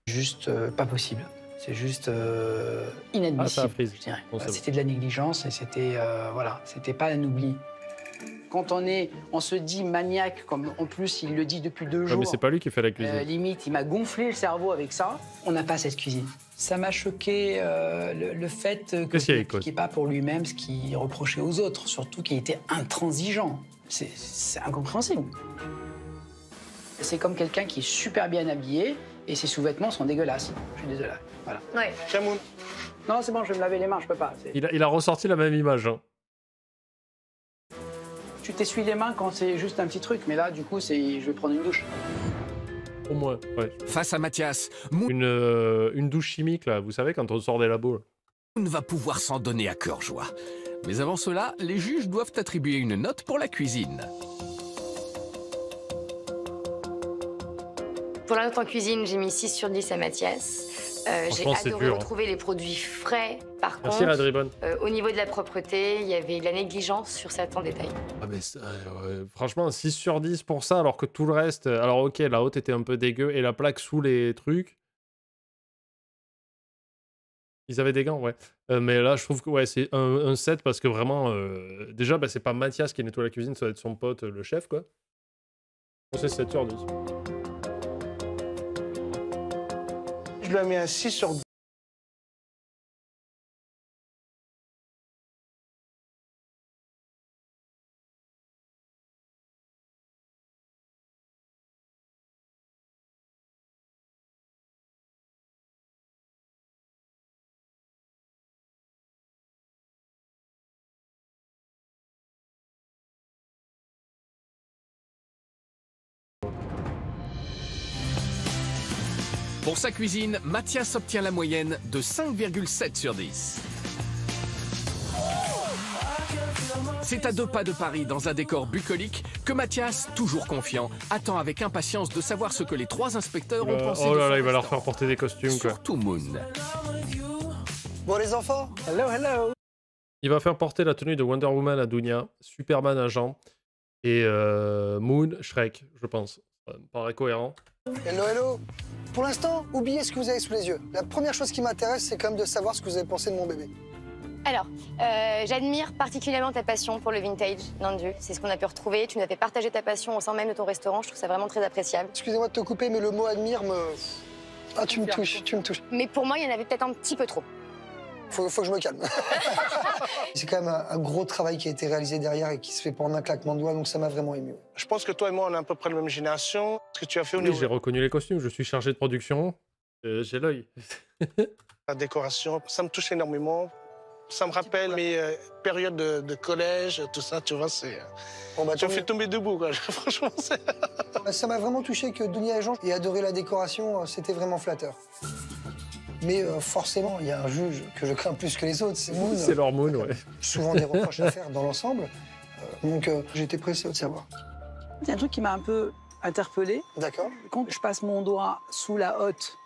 juste pas possible. C'est juste Ah, ça a inadmissible, prise. je dirais. Bon, c'est C'était de la négligence et c'était voilà, c'était pas un oubli. Quand on se dit maniaque, comme en plus il le dit depuis 2 Ouais, jours. mais c'est pas lui qui fait la cuisine. Limite, il m'a gonflé le cerveau avec ça. On n'a pas cette cuisine. Ça m'a choqué le fait Qu'est-ce qu'il y a, qu'il n'appliquait pas pour lui-même ce qu'il reprochait aux autres, surtout qu'il était intransigeant. C'est incompréhensible. C'est comme quelqu'un qui est super bien habillé et ses sous-vêtements sont dégueulasses. Je suis désolé. Voilà. Ouais. Tiens, Moon. Non, c'est bon, je vais me laver les mains, je peux pas. Il a ressorti la même image. Hein. Tu t'essuies les mains quand c'est juste un petit truc, mais là, du coup, je vais prendre une douche. Au moins, ouais. Face à Mathias, Moon Une douche chimique, là, vous savez, quand on sort des labos. Là. va pouvoir s'en donner à cœur joie. Mais avant cela, les juges doivent attribuer une note pour la cuisine. Pour la note en cuisine, j'ai mis 6 sur 10 à Mathias. J'ai Franchement, c'est adoré dur, hein. retrouver les produits frais. Par Merci, contre, Radribon. au niveau de la propreté, il y avait de la négligence sur certains détails. Ah, mais franchement, 6 sur 10 pour ça, alors que tout le reste... Alors, ok, la haute était un peu dégueu, et la plaque sous les trucs... Ils avaient des gants, ouais. Mais là, je trouve que ouais, c'est un 7, parce que vraiment... déjà, bah, c'est pas Mathias qui nettoie la cuisine, ça va être son pote, le chef, quoi. C'est 7 sur 10. Je lui ai mis un 6 sur 10. Pour sa cuisine, Mathias obtient la moyenne de 5,7 sur 10. C'est à 2 pas de Paris, dans un décor bucolique, que Mathias, toujours confiant, attend avec impatience de savoir ce que les 3 inspecteurs ont pensé Oh de là son là, il va leur restaurant. faire porter des costumes, quoi. Surtout Moon. Bon, les enfants, Hello, hello. Il va faire porter la tenue de Wonder Woman à Dunia, Superman à Jean, et Moon, Shrek, je pense. Ça me paraît cohérent. hello, hello. Pour l'instant, oubliez ce que vous avez sous les yeux. La première chose qui m'intéresse, c'est quand même de savoir ce que vous avez pensé de mon bébé. Alors, j'admire particulièrement ta passion pour le vintage, Nandu. C'est ce qu'on a pu retrouver. Tu nous as fait partager ta passion au sein même de ton restaurant. Je trouve ça vraiment très appréciable. Excusez-moi de te couper, mais le mot admire me... Ah, tu me touches, tu me touches. Mais pour moi, il y en avait peut-être un petit peu trop. Faut que je me calme. C'est quand même un gros travail qui a été réalisé derrière et qui se fait pas en un claquement de doigts, donc ça m'a vraiment ému. Je pense que toi et moi, on est à peu près de la même génération. Ce que tu as fait au Oui, niveau j'ai de reconnu les costumes, je suis chargé de production, j'ai l'œil. la décoration, ça me touche énormément. Ça me rappelle mes périodes de collège, tout ça, tu vois, c'est... Bon, bah, Tu as tant fait mieux. tomber debout, quoi. Franchement, c'est... Ça m'a vraiment touché que Dunia et Jean aient adoré la décoration, c'était vraiment flatteur. Mais forcément, il y a un juge que je crains plus que les autres, c'est Moon. C'est leur Moon, ouais. Souvent des reproches à faire dans l'ensemble. Donc j'étais pressé de savoir. Il y a un truc qui m'a un peu interpellé. D'accord. Quand je passe mon doigt sous la hotte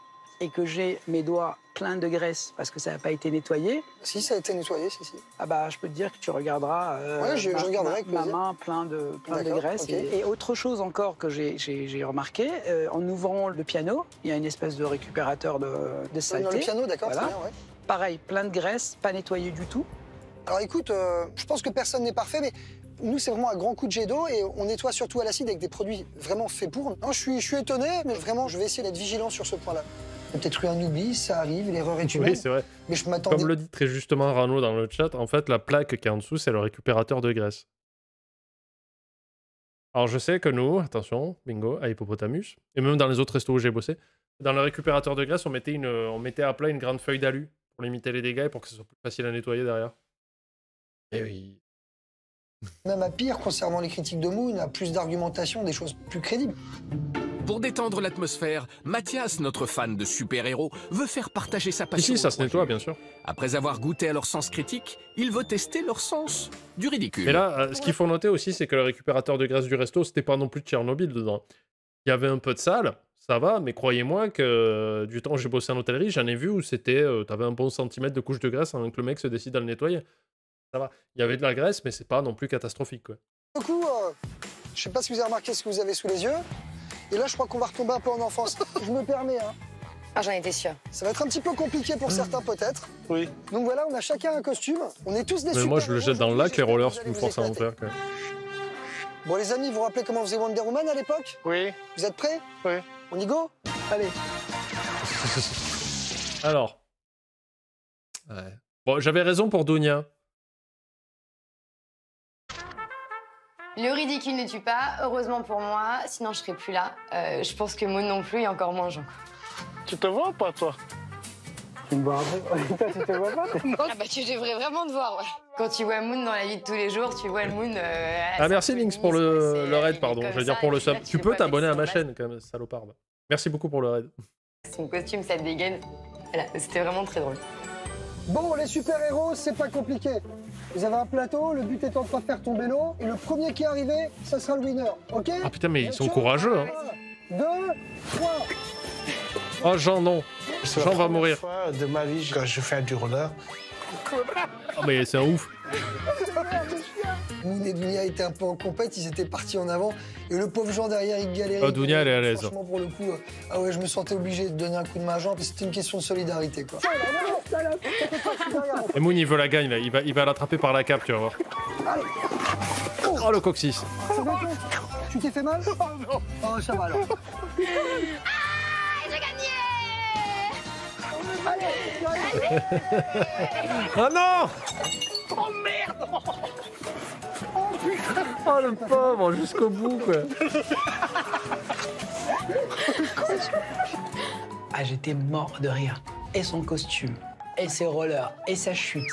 et que j'ai mes doigts pleins de graisse parce que ça n'a pas été nettoyé, Si, ça a été nettoyé, si. ah bah, je peux te dire que tu regarderas Ouais, je regarderai avec ma plaisir. main plein de D'accord, graisse. ok. Et autre chose encore que j'ai remarqué, en ouvrant le piano, il y a une espèce de récupérateur de Dans saleté. le piano, d'accord, Voilà. très bien, ouais. Pareil, plein de graisse, pas nettoyé du tout. Alors écoute, je pense que personne n'est parfait, mais nous, c'est vraiment un grand coup de jet d'eau et on nettoie surtout à l'acide avec des produits vraiment faits pour. Non, je suis étonné, mais vraiment, je vais essayer d'être vigilant sur ce point-là. Il y a peut-être eu un oubli, ça arrive, l'erreur est humaine. Oui, c'est vrai. Mais je m'attendais. Comme le dit très justement Rano dans le chat, en fait, la plaque qui est en dessous, c'est le récupérateur de graisse. Alors, je sais que nous, attention, bingo, à Hippopotamus, et même dans les autres restos où j'ai bossé, dans le récupérateur de graisse, on mettait à plat une grande feuille d'alu pour limiter les dégâts et pour que ce soit plus facile à nettoyer derrière. Et oui. Même à pire, concernant les critiques de Moon, à plus d'argumentation, des choses plus crédibles. Pour détendre l'atmosphère, Mathias, notre fan de super-héros, veut faire partager sa passion. Ici, ça se nettoie, bien sûr. Après avoir goûté à leur sens critique, il veut tester leur sens du ridicule. Mais là, ce qu'il faut noter aussi, c'est que le récupérateur de graisse du resto, c'était pas non plus de Tchernobyl dedans. Il y avait un peu de sale, ça va, mais croyez-moi que du temps où j'ai bossé en hôtellerie, j'en ai vu où c'était, t'avais un bon centimètre de couche de graisse avant que le mec se décide à le nettoyer. Ça va. Il y avait de la graisse, mais c'est pas non plus catastrophique, quoi. Du coup, je sais pas si vous avez remarqué ce que vous avez sous les yeux. Et là, je crois qu'on va retomber un peu en enfance. Je me permets, hein. Ah, j'en étais sûre. Ça va être un petit peu compliqué pour certains, peut-être. Oui. Donc voilà, on a chacun un costume. On est tous des Mais moi, je le jette dans le lac, les rollers, vous me forcent à en faire, quoi. Bon, les amis, vous vous rappelez comment on faisait Wonder Woman à l'époque? Oui. Vous êtes prêts? Oui. On y go? Allez. Alors. Ouais. Bon, j'avais raison pour Dounia. Le ridicule ne tue pas, heureusement pour moi, sinon je serais plus là. Je pense que Maud non plus, et encore moins Jean. Tu te vois ou pas, toi? Tu me vois un peu? Toi, tu te vois pas? Ah bah tu devrais vraiment te voir, ouais. Quand tu vois Moon dans la vie de tous les jours, tu vois le Moon... Ah merci Lynx pour le raid, pardon. Je veux dire pour le sub. Tu peux t'abonner à ma chaîne quand même, saloparde. Merci beaucoup pour le raid. Son costume, ça dégaine. Voilà, c'était vraiment très drôle. Bon, les super-héros, c'est pas compliqué. Vous avez un plateau, le but étant de pas faire tomber l'eau, et le premier qui est arrivé, ça sera le winner, ok? Ah putain, mais ils sont courageux, hein. 1, 2, 3. Oh Jean, non. Jean va mourir. Fois de ma vie, quand je fais du roller. Ah mais c'est un ouf. Moon et Dounia étaient un peu en compète, ils étaient partis en avant, et le pauvre Jean derrière, il galérait. Oh, Dounia, elle est à l'aise. Franchement, pour le coup, ah ouais, je me sentais obligé de donner un coup de main à Jean, c'était une question de solidarité, quoi. Et Moon, il veut la gagne, là. Il va l'attraper par la cape, tu vas voir. Oh, le coccyx. C'est bon, tu t'es fait mal? Oh non. Oh, ça va alors. J'ai gagné! Allez. Oh non! Oh merde! Oh le pauvre, jusqu'au bout, quoi. Ah, j'étais mort de rire. Et son costume, et ses rollers, et sa chute.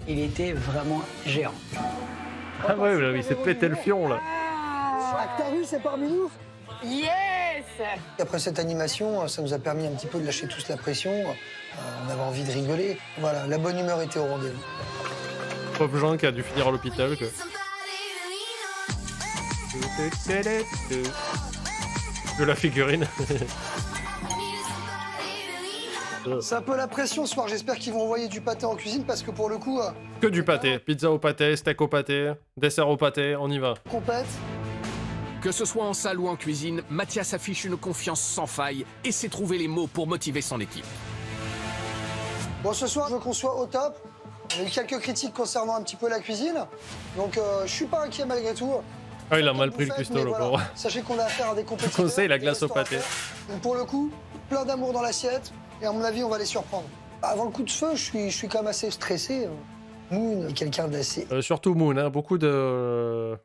Il était vraiment géant. Ah ouais, il s'est pété le fion, là. Actarus, c'est parmi nous? Yes! Après cette animation, ça nous a permis un petit peu de lâcher tous la pression. On avait envie de rigoler. Voilà, la bonne humeur était au rendez-vous. Pauvre Jean qui a dû finir à l'hôpital, quoi. De la figurine. C'est un peu la pression ce soir. J'espère qu'ils vont envoyer du pâté en cuisine parce que pour le coup... Que du pâté. Pizza au pâté, steak au pâté, dessert au pâté, on y va. Compète. Que ce soit en salle ou en cuisine, Mathias affiche une confiance sans faille et sait trouver les mots pour motiver son équipe. Bon, ce soir, je veux qu'on soit au top. On a eu quelques critiques concernant un petit peu la cuisine. Donc, je suis pas inquiet malgré tout. Ah, il a mal pris le cuistot, le pauvre. Sachez qu'on a affaire à des compétiteurs. Conseil, la glace au pâté. Donc, pour le coup, plein d'amour dans l'assiette. Et à mon avis, on va les surprendre. Avant le coup de feu, je suis quand même assez stressé. Moon est quelqu'un d'assez... Surtout Moon, hein, beaucoup de...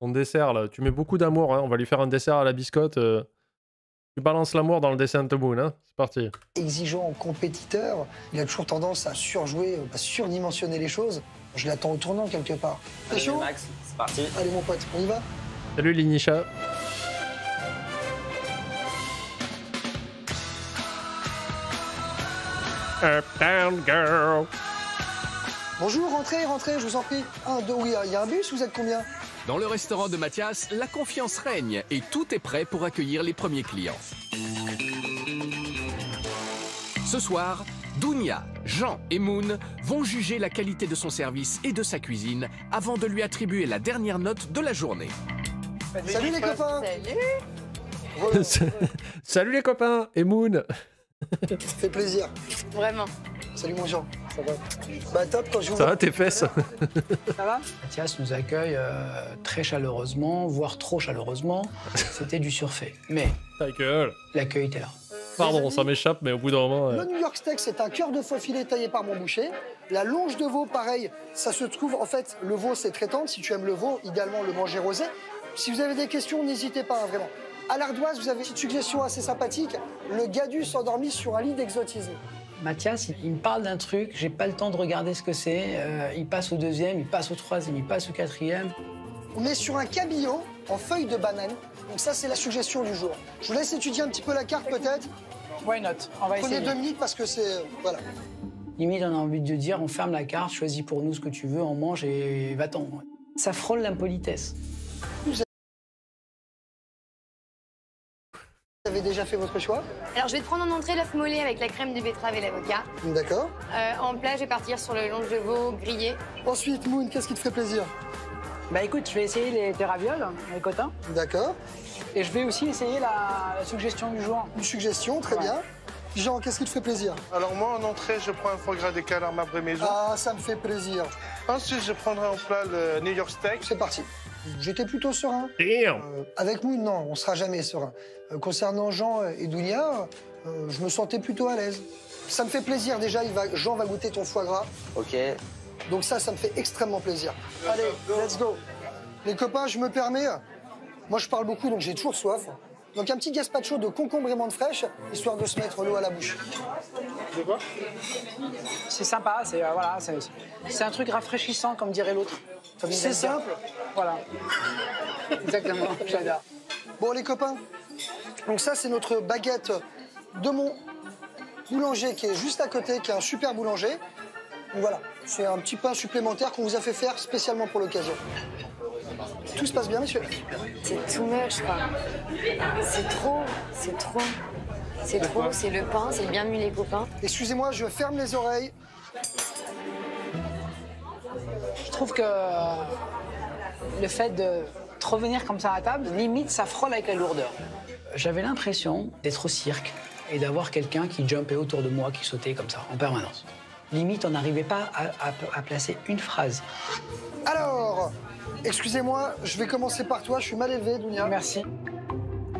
Ton dessert, là. Tu mets beaucoup d'amour, hein. On va lui faire un dessert à la biscotte. Tu balances l'amour dans le dessin de Moon, hein. C'est parti. Exigeant, compétiteur. Il a toujours tendance à surjouer, à surdimensionner les choses. Je l'attends au tournant quelque part. T'es chaud? Max, c'est parti. Allez mon pote, on y va? Salut Linisha. Up, down, girl. Bonjour, rentrez, rentrez, je vous en prie. 1, 2, oui, il y a un bus, vous êtes combien? Dans le restaurant de Mathias, la confiance règne et tout est prêt pour accueillir les premiers clients. Ce soir, Dounia, Jean et Moon vont juger la qualité de son service et de sa cuisine avant de lui attribuer la dernière note de la journée. Salut les copains. Salut. Salut les copains et Moon. Ça fait plaisir. Vraiment. Salut mon Jean, ça va? Bah top, quand je vous Ça vois- va tes fesses? Ça va? Mathias nous accueille très chaleureusement, voire trop chaleureusement. C'était du surfait. Mais Ta gueule. l'accueil était là. Pardon, ça m'échappe, mais au bout d'un moment... Le New York Steak, c'est un cœur de faux filet taillé par mon boucher. La longe de veau, pareil, ça se trouve, en fait, le veau, c'est très tendre. Si tu aimes le veau, idéalement, le manger rosé. Si vous avez des questions, n'hésitez pas, hein, vraiment. À l'ardoise, vous avez une petite suggestion assez sympathique. Le gadus endormi sur un lit d'exotisme. Mathias, il me parle d'un truc, j'ai pas le temps de regarder ce que c'est. Il passe au deuxième, il passe au troisième, il passe au quatrième. On est sur un cabillaud en feuilles de banane. Donc ça, c'est la suggestion du jour. Je vous laisse étudier un petit peu la carte, peut-être. Why not? On va Prenez essayer. 2 minutes parce que c'est... voilà. Limite, on a envie de dire, on ferme la carte, choisis pour nous ce que tu veux, on mange et va-t'en. Ça frôle l'impolitesse. Vous avez déjà fait votre choix? Alors, je vais te prendre en entrée l'œuf mollet avec la crème de betterave et l'avocat. D'accord. En plat, je vais partir sur le longe de veau grillé. Ensuite, Moon, qu'est-ce qui te ferait plaisir? Bah écoute, je vais essayer les ravioles, les cotins. D'accord. Et je vais aussi essayer la suggestion du jour. Une suggestion, très bien. Jean, qu'est-ce qui te fait plaisir? Alors moi, en entrée, je prends un foie gras des canards marbré maison. Ah, ça me fait plaisir. Ensuite, je prendrai en plat le New York steak. C'est parti. J'étais plutôt serein. Damn. Avec Moon, non, on sera jamais serein. Concernant Jean et Dounia, je me sentais plutôt à l'aise. Ça me fait plaisir, déjà, Jean va goûter ton foie gras. Ok. Donc ça me fait extrêmement plaisir. Allez, let's go. Les copains, je me permets, moi je parle beaucoup, donc j'ai toujours soif. Donc un petit gazpacho de concombre et menthe fraîche, histoire de se mettre l'eau à la bouche. De quoi? C'est sympa, c'est voilà, c'est un truc rafraîchissant, comme dirait l'autre. C'est simple. Voilà. Exactement, j'adore. Bon les copains, donc ça c'est notre baguette de mon boulanger qui est juste à côté, qui est un super boulanger. Donc voilà, c'est un petit pain supplémentaire qu'on vous a fait faire spécialement pour l'occasion. Tout se passe bien, messieurs? C'est too much, quoi. C'est trop, c'est trop. C'est trop, c'est le pain, c'est bien mis les copains. Excusez-moi, je ferme les oreilles. Je trouve que le fait de te revenir comme ça à table, limite, ça frôle avec la lourdeur. J'avais l'impression d'être au cirque et d'avoir quelqu'un qui jumpait autour de moi, qui sautait comme ça, en permanence. Limite, on n'arrivait pas à placer une phrase. Alors, excusez-moi, je vais commencer par toi, je suis mal élevé, Dounia. Merci.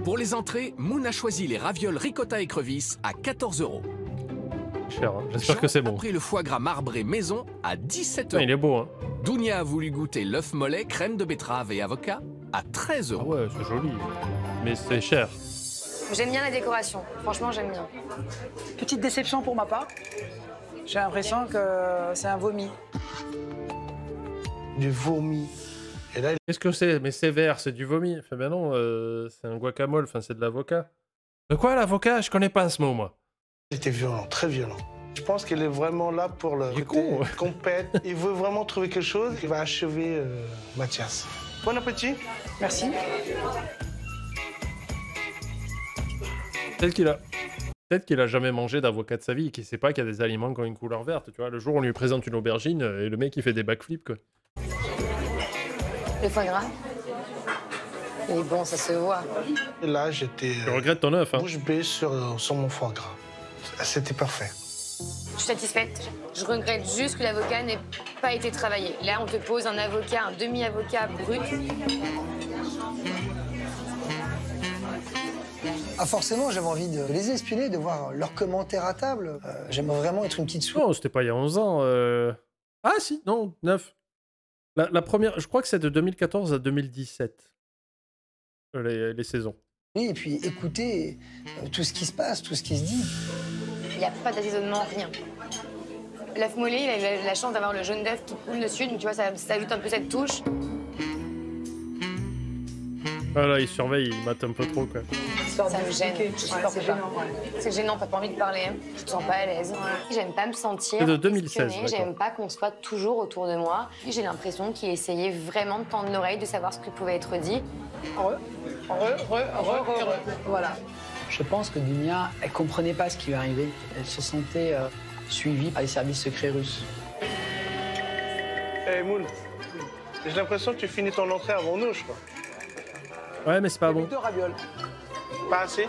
Pour les entrées, Moon a choisi les ravioles ricotta écrevisses à 14 €. Cher, hein. J'espère Jean que c'est a bon. pris le foie gras marbré maison à 17 Putain, il est €. beau, hein. Dounia a voulu goûter l'œuf mollet, crème de betterave et avocat à 13 Ah €. ouais, c'est joli. Mais c'est cher. J'aime bien la décoration. Franchement, j'aime bien. Petite déception pour ma part. J'ai l'impression que c'est un vomi. Du vomi. Et là, Qu'est-ce que c'est? Mais c'est vert, c'est du vomi. Enfin, ben non, c'est un guacamole, enfin, c'est de l'avocat. De quoi l'avocat? Je connais pas ce mot, moi. il était violent, très violent. Je pense qu'il est vraiment là pour le Il est côté con, ouais. compète. Il veut vraiment trouver quelque chose qui va achever Mathias. Bon appétit. Merci. Peut-être qu'il a jamais mangé d'avocat de sa vie et qu'il sait pas qu'il y a des aliments qui ont une couleur verte. Tu vois, le jour où on lui présente une aubergine et le mec il fait des backflips, quoi. Le foie gras. Il est bon, ça se voit. Et là, j'étais Tu regrettes ton œuf, hein. bouche bée sur mon foie gras. C'était parfait. Je suis satisfaite. Je regrette juste que l'avocat n'ait pas été travaillé. Là, on te pose un avocat, un demi-avocat brut. Ah forcément, j'avais envie de les espionner, de voir leurs commentaires à table. J'aimerais vraiment être une petite souris. Non, c'était pas il y a 11 ans. Ah si, non, 9. La première, je crois que c'est de 2014 à 2017. Les saisons. Et puis écouter tout ce qui se passe, tout ce qui se dit. Il n'y a pas d'assaisonnement, rien. L'œuf mollet, il a la chance d'avoir le jaune d'œuf qui coule dessus, donc tu vois, ça ajoute un peu cette touche. Voilà, il surveille, il mate un peu trop, quoi. Ça me gêne. Je supporte pas. C'est gênant, t'as pas envie de parler. Je te sens pas à l'aise. J'aime pas me sentir C'est de 2016, espionnée, d'accord. j'aime pas qu'on soit toujours autour de moi. J'ai l'impression qu'il essayait vraiment de tendre l'oreille, de savoir ce qui pouvait être dit. Voilà. Je pense que Dounia, elle comprenait pas ce qui lui arrivait. Elle se sentait suivie par les services secrets russes. Hey Moon, j'ai l'impression que tu finis ton entrée avant nous, je crois. Ouais, mais c'est pas bon. 2 ravioles. Pas assez?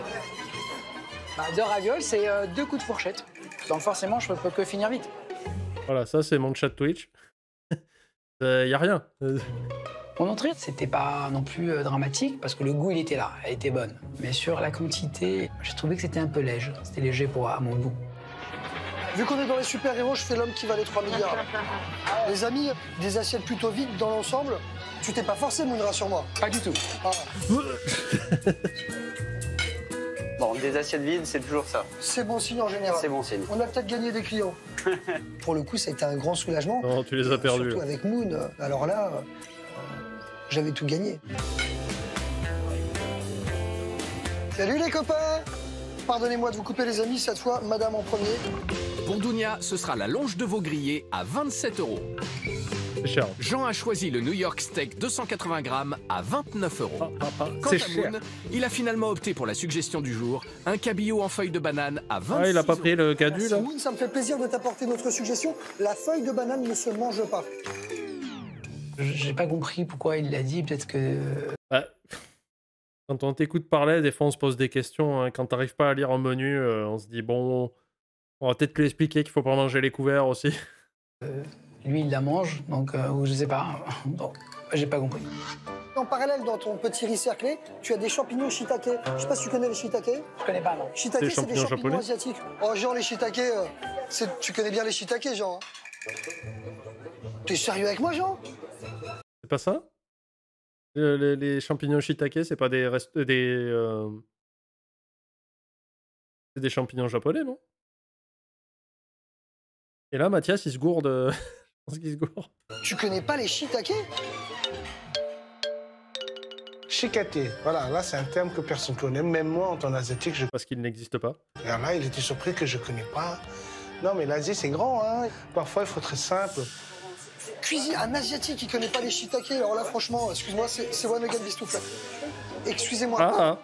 Bah, 2 ravioles, c'est 2 coups de fourchette. Donc forcément, je peux que finir vite. Voilà, ça c'est mon chat Twitch. Y a rien. Mon entrée, c'était pas non plus dramatique parce que le goût, il était là, elle était bonne. Mais sur la quantité, j'ai trouvé que c'était un peu léger. C'était léger à mon goût. Vu qu'on est dans les super-héros, je fais l'homme qui valait 3 milliards. Les amis, des assiettes plutôt vides dans l'ensemble. Tu t'es pas forcé, Moon, rassure-moi. Pas du tout. Ah, Bon, des assiettes vides, c'est toujours ça. c'est bon signe en général. C'est bon signe. On a peut-être gagné des clients. Pour le coup, ça a été un grand soulagement. Non, tu les as perdus. Surtout là. avec Moon. Alors là, j'avais tout gagné. Salut les copains. Pardonnez-moi de vous couper les amis, cette fois, madame en premier. Pour Dounia, ce sera la longe de veau grillé à 27 €. C'est cher. Jean a choisi le New York Steak 280 grammes à 29 €. Quant C'est à cher. Moon, il a finalement opté pour la suggestion du jour, un cabillaud en feuille de banane à 26 Ah, il a pas pris le cadu, là? Moon, ça me fait plaisir de t'apporter notre suggestion. La feuille de banane ne se mange pas. J'ai pas compris pourquoi il l'a dit, peut-être que... Ouais. Quand on t'écoute parler, des fois on se pose des questions. Hein. Quand t'arrives pas à lire un menu, on se dit bon, on va peut-être lui expliquer qu'il faut pas manger les couverts aussi. Lui, il la mange, donc, ou je sais pas. Donc, j'ai pas compris. En parallèle, dans ton petit riz cerclé, tu as des champignons shiitake. Je sais pas si tu connais les shiitake. Je connais pas, non. Shiitake, Des c'est des champignons champignons japonais asiatiques. Oh, Jean, les shiitake, tu connais bien les shiitake, Jean. Hein. T'es sérieux avec moi, Jean? C'est pas ça? Les champignons shiitake, c'est pas des c'est des champignons japonais, non? Et là, Mathias, il se gourde. Je pense qu'il se gourde. Tu connais pas les shiitake? Shikate, voilà, là c'est un terme que personne ne connaît, même moi en tant qu'asiatique, je... Parce qu'il n'existe pas. Alors là, il était surpris que je ne connais pas. Non mais l'Asie c'est grand, hein. Parfois il faut être très simple. Cuisine, un asiatique qui connaît pas les shiitake, alors là franchement, excuse-moi, c'est one again bistoufle. Excusez-moi. Ah,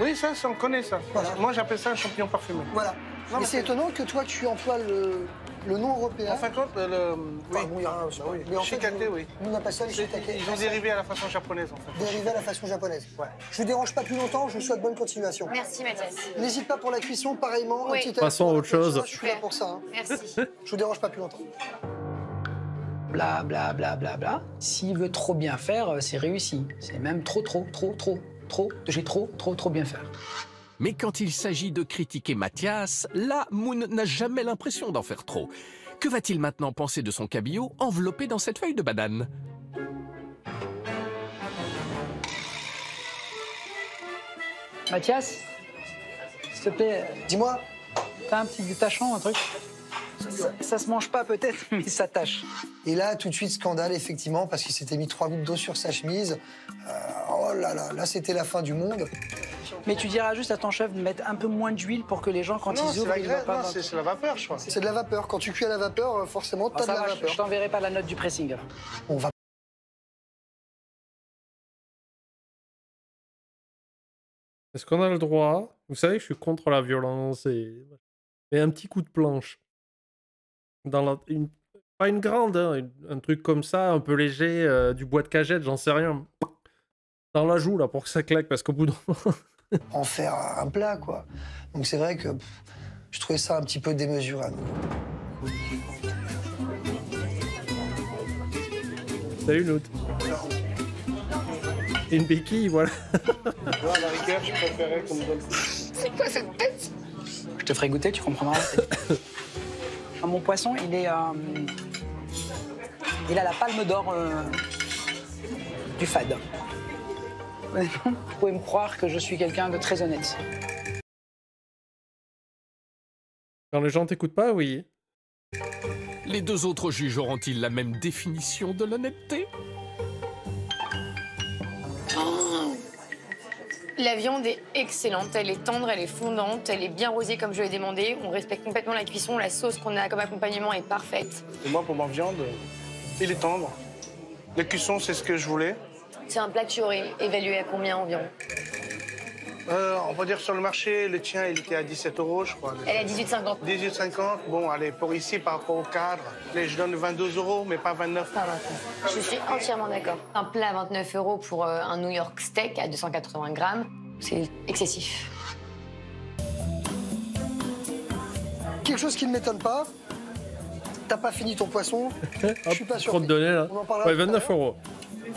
Oui, ça on connaît ça. Voilà. Moi j'appelle ça un champignon parfumé. Voilà. Non, Mais mais c'est étonnant que toi tu emploies le nom européen. En fin de compte, oui. Bon, il y a un- oui. Mais en fait, Shikate, nous- oui. Nous on appelle ça les shiitake. Ils ont dérivé à la façon japonaise en fait. Dérivé à la façon japonaise. Ouais. Je vous dérange pas plus longtemps, je vous souhaite bonne continuation. Merci Mathias. N'hésite pas pour la cuisson, pareillement. Oui. Un petit Passons à autre chose. Je suis là pour ça. Hein. Merci. Je vous dérange pas plus longtemps. Bla, bla, bla, bla, bla. S'il veut trop bien faire, c'est réussi. C'est même trop. J'ai trop bien faire. Mais quand il s'agit de critiquer Mathias, là, Moon n'a jamais l'impression d'en faire trop. Que va-t-il maintenant penser de son cabillaud enveloppé dans cette feuille de banane? Mathias, s'il te plaît, Dis-moi, t'as un petit détachant, un truc ça se mange pas peut-être, mais ça tâche. et là, tout de suite, scandale, effectivement, parce qu'il s'était mis 3 gouttes d'eau sur sa chemise. Oh là là, là, c'était la fin du monde. Mais tu diras juste à ton chef de mettre un peu moins d'huile pour que les gens, quand Non, ils c'est ouvrent, la ils voient graisse, pas... non, c'est la vapeur, je crois. C'est de la vapeur. Quand tu cuis à la vapeur, forcément, Bon, t'as de ça la va, vapeur. je t'enverrai pas la note du pressing. On va. est-ce qu'on a le droit? Vous savez que je suis contre la violence et un petit coup de planche. Pas une grande, hein, un truc comme ça, un peu léger, du bois de cagette, j'en sais rien. Dans la joue, là, pour que ça claque, parce qu'au bout d'un moment... En faire un plat, quoi. Donc c'est vrai que je trouvais ça un petit peu démesuré. Salut, Nout. Une béquille, voilà. Moi, à la rigueur, je préférais qu'on me donne... C'est quoi cette tête? Je te ferai goûter, tu comprendras. Mon poisson, il a la palme d'or du fade. Honnêtement, vous pouvez me croire que je suis quelqu'un de très honnête. Quand les gens t'écoutent pas, oui. Les deux autres juges auront-ils la même définition de l'honnêteté? La viande est excellente, elle est tendre, elle est fondante, elle est bien rosée comme je l'ai demandé. On respecte complètement la cuisson, la sauce qu'on a comme accompagnement est parfaite. Et moi, pour ma viande, il est tendre. La cuisson, c'est ce que je voulais. C'est un plat que tu aurais évalué à combien environ? On va dire sur le marché, le tien, il était à 17 €, je crois. Elle est à 18,50. 18,50. Bon, allez, pour ici, par rapport au cadre, je donne 22 €, mais pas 29. Pas 29. Je suis entièrement d'accord. Un plat à 29 € pour un New York steak à 280 grammes, c'est excessif. Quelque chose qui ne m'étonne pas, t'as pas fini ton poisson, je suis pas sûr. Trop de données, là. On en parlera Ouais, tout à 29 l'heure. €.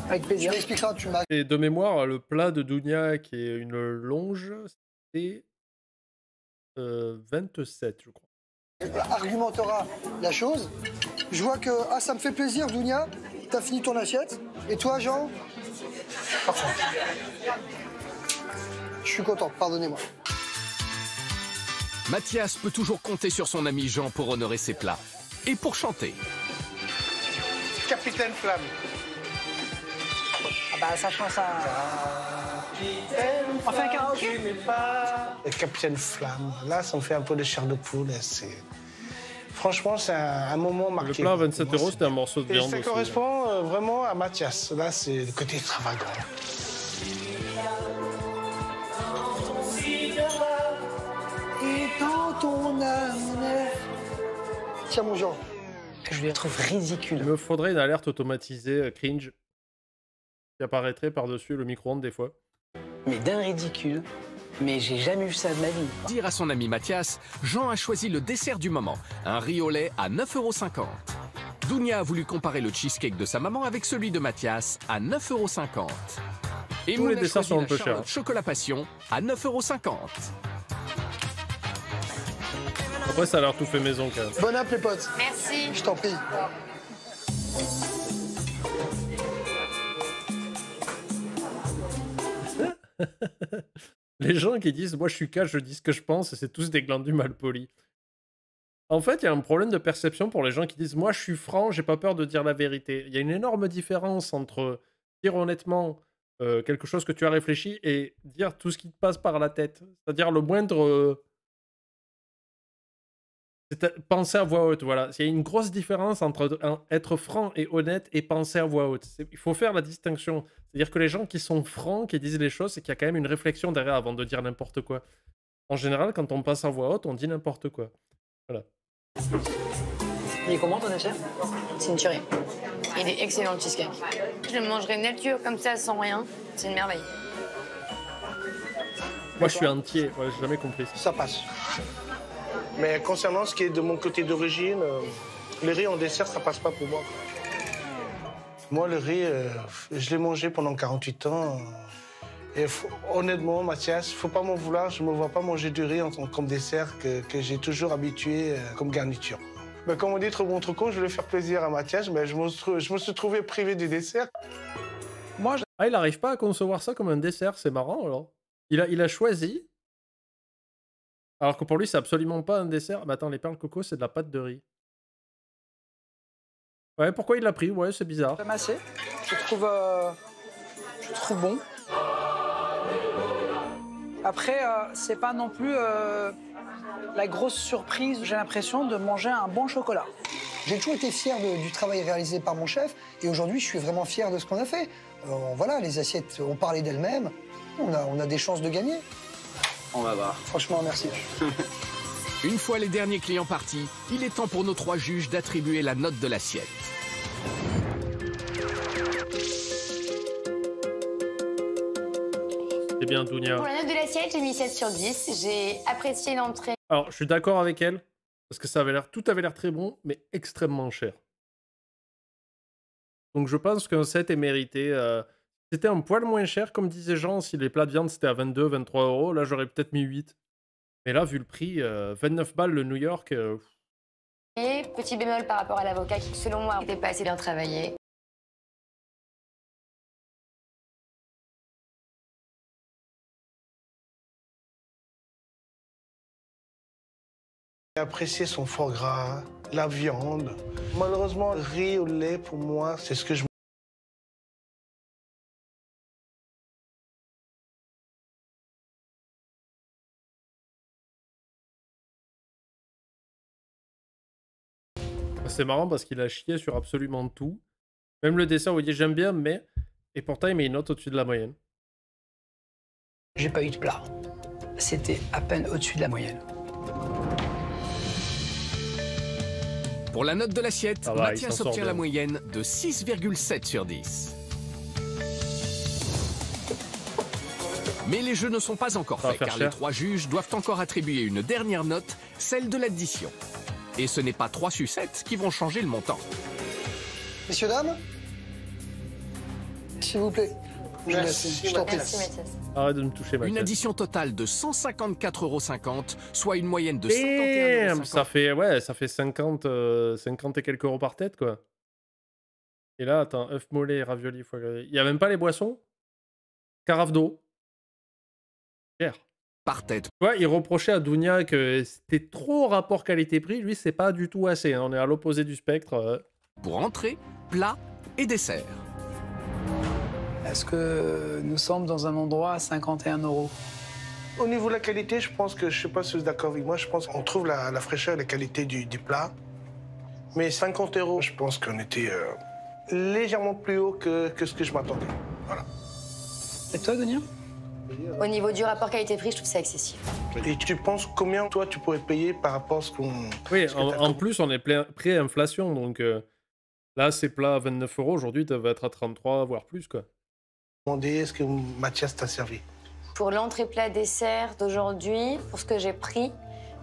Avec Tu plaisir. m'expliqueras, tu m'as... Et de mémoire, le plat de Dounia, qui est une longe, c'est 27, je crois. argumentera la chose. Je vois que, ça me fait plaisir, Dounia, t'as fini ton assiette. Et toi, Jean? Je suis content, pardonnez-moi. Mathias peut toujours compter sur son ami Jean pour honorer ses plats. Et pour chanter. Capitaine Flamme. Ah bah, sachant ça... On fait un karaoké? Le Capitaine Flamme, là, ça me fait un peu de chair de poule. Franchement, c'est un moment marqué. Le plat à 27 €, c'était un morceau de Et viande ça aussi. correspond vraiment à Mathias. Là, c'est le côté extravagant. Et dans ton âme. Tiens, mon Jean. Je les trouve ridicules. Il me faudrait une alerte automatisée cringe qui apparaîtrait par-dessus le micro-ondes des fois. Mais d'un ridicule. Mais j'ai jamais vu ça de ma vie. Dire à son ami Mathias, Jean a choisi le dessert du moment, un riz au lait à 9,50 €. Dounia a voulu comparer le cheesecake de sa maman avec celui de Mathias à 9,50 €. Et Tous Moon les a desserts choisi sont un la peu chers. Charlotte Chocolat Passion à 9,50 €. Après, ça a l'air tout fait maison quand même. Bon app, les potes. Merci. Je t'en prie. Les gens qui disent « moi je suis cash, je dis ce que je pense » et c'est tous des glandus mal polis. En fait, il y a un problème de perception pour les gens qui disent « moi je suis franc, j'ai pas peur de dire la vérité ». Il y a une énorme différence entre dire honnêtement quelque chose que tu as réfléchi et dire tout ce qui te passe par la tête. C'est-à-dire le moindre... penser à voix haute, voilà. Il y a une grosse différence entre être franc et honnête et penser à voix haute. Il faut faire la distinction. C'est-à-dire que les gens qui sont francs, qui disent les choses, c'est qu'il y a quand même une réflexion derrière avant de dire n'importe quoi. En général, quand on passe à voix haute, on dit n'importe quoi. Voilà. Il est comment ton dessert? C'est une tuerie. Il est excellent le cheesecake. Je le mangerai nature comme ça sans rien. C'est une merveille. Moi, je suis entier. Ouais, j'ai jamais compris ça. Ça passe. Mais concernant ce qui est de mon côté d'origine, le riz en dessert, ça passe pas pour moi. Moi, le riz, je l'ai mangé pendant 48 ans. Et honnêtement, Mathias, faut pas m'en vouloir, je me vois pas manger du riz comme dessert que j'ai toujours habitué comme garniture. Mais comme on dit, trop bon, trop con, je voulais faire plaisir à Mathias, mais je me suis trouvé privé du dessert. Moi, Ah, il arrive pas à concevoir ça comme un dessert, c'est marrant alors. Il a choisi... Alors que pour lui, c'est absolument pas un dessert. Mais attends, les perles coco, c'est de la pâte de riz. Ouais, pourquoi il l'a pris? Ouais, c'est bizarre. j'aime assez. Je trouve bon. Après, c'est pas non plus la grosse surprise. J'ai l'impression de manger un bon chocolat. J'ai toujours été fier du travail réalisé par mon chef et aujourd'hui, je suis vraiment fier de ce qu'on a fait. Voilà, les assiettes ont parlé d'elles-mêmes. On a des chances de gagner. On va voir. Franchement, merci. Une fois les derniers clients partis, il est temps pour nos 3 juges d'attribuer la note de l'assiette. C'est bien, Dounia. Pour la note de l'assiette, j'ai mis 7 sur 10. J'ai apprécié l'entrée. Alors, je suis d'accord avec elle. Parce que tout avait l'air très bon, mais extrêmement cher. Donc je pense qu'un 7 est mérité. C'était un poil moins cher, comme disait Jean, si les plats de viande c'était à 22, 23 €, là j'aurais peut-être mis 8. Mais là, vu le prix, 29 balles le New York... Et petit bémol par rapport à l'avocat qui, selon moi, n'était pas assez bien travaillé. J'ai apprécié son foie gras, la viande. Malheureusement, riz au lait, pour moi, c'est ce que je... C'est marrant parce qu'il a chié sur absolument tout. Même le dessert où il dit j'aime bien, mais... Et pourtant il met une note au-dessus de la moyenne. J'ai pas eu de plat. C'était à peine au-dessus de la moyenne. Pour la note de l'assiette, Ah bah, il Mathias s'en sort obtient bien. la moyenne de 6,7 sur 10. Mais les jeux ne sont pas encore Ça va faits, faire car cher. les 3 juges doivent encore attribuer une dernière note, celle de l'addition. Et ce n'est pas 3 sucettes qui vont changer le montant. Messieurs, dames, s'il vous plaît. Merci, Je t'en prie. Merci Mathias. Arrête de me toucher, Une Mathias. addition totale de 154,50 €, soit une moyenne de 51,50 Damn, €. ça fait 50 et quelques euros par tête, quoi. Et là, attends, œuf mollet, ravioli, foie gras. Il n'y a même pas les boissons? Carafe d'eau. Cher. Par tête. Tu vois, il reprochait à Dounia que c'était trop rapport qualité-prix. Lui, c'est pas du tout assez. Hein. On est à l'opposé du spectre. Pour entrée, plat et dessert. Est-ce que nous sommes dans un endroit à 51 €? Au niveau de la qualité, je pense que, je sais pas si vous êtes d'accord avec moi, je pense qu'on trouve la fraîcheur et la qualité du plat. Mais 50 €, je pense qu'on était légèrement plus haut que ce que je m'attendais. Voilà. Et toi, Denis? Au niveau du rapport qualité-prix, je trouve ça excessif. Et tu penses combien, toi, tu pourrais payer par rapport à ce qu'on... Oui, ce que en plus, on est pré-inflation, donc là, ces plats à 29 €, aujourd'hui, ils doivent être à 33, voire plus, quoi. demandé est-ce que Mathias t'a servi? Pour l'entrée plat dessert d'aujourd'hui, pour ce que j'ai pris,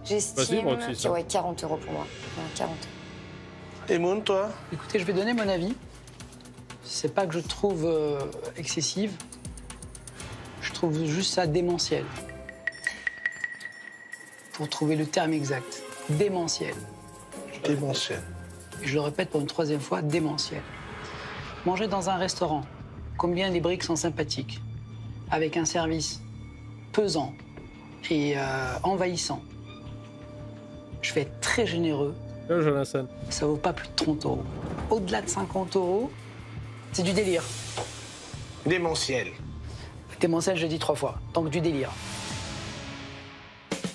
j'estime ouais, 40 € pour moi. Ouais, 40 €. Et Moon, toi? Écoutez, je vais donner mon avis. C'est pas que je trouve excessive. Je trouve juste ça démentiel. Pour trouver le terme exact. Démentiel. Démentiel. Et je le répète pour une troisième fois, démentiel. Manger dans un restaurant, combien les briques sont sympathiques, avec un service pesant et envahissant. Je vais être très généreux. Jonathan. Ça vaut pas plus de 30 €. Au-delà de 50 €, c'est du délire. Démentiel. Démentiel, je l'ai dit 3 fois. Donc du délire.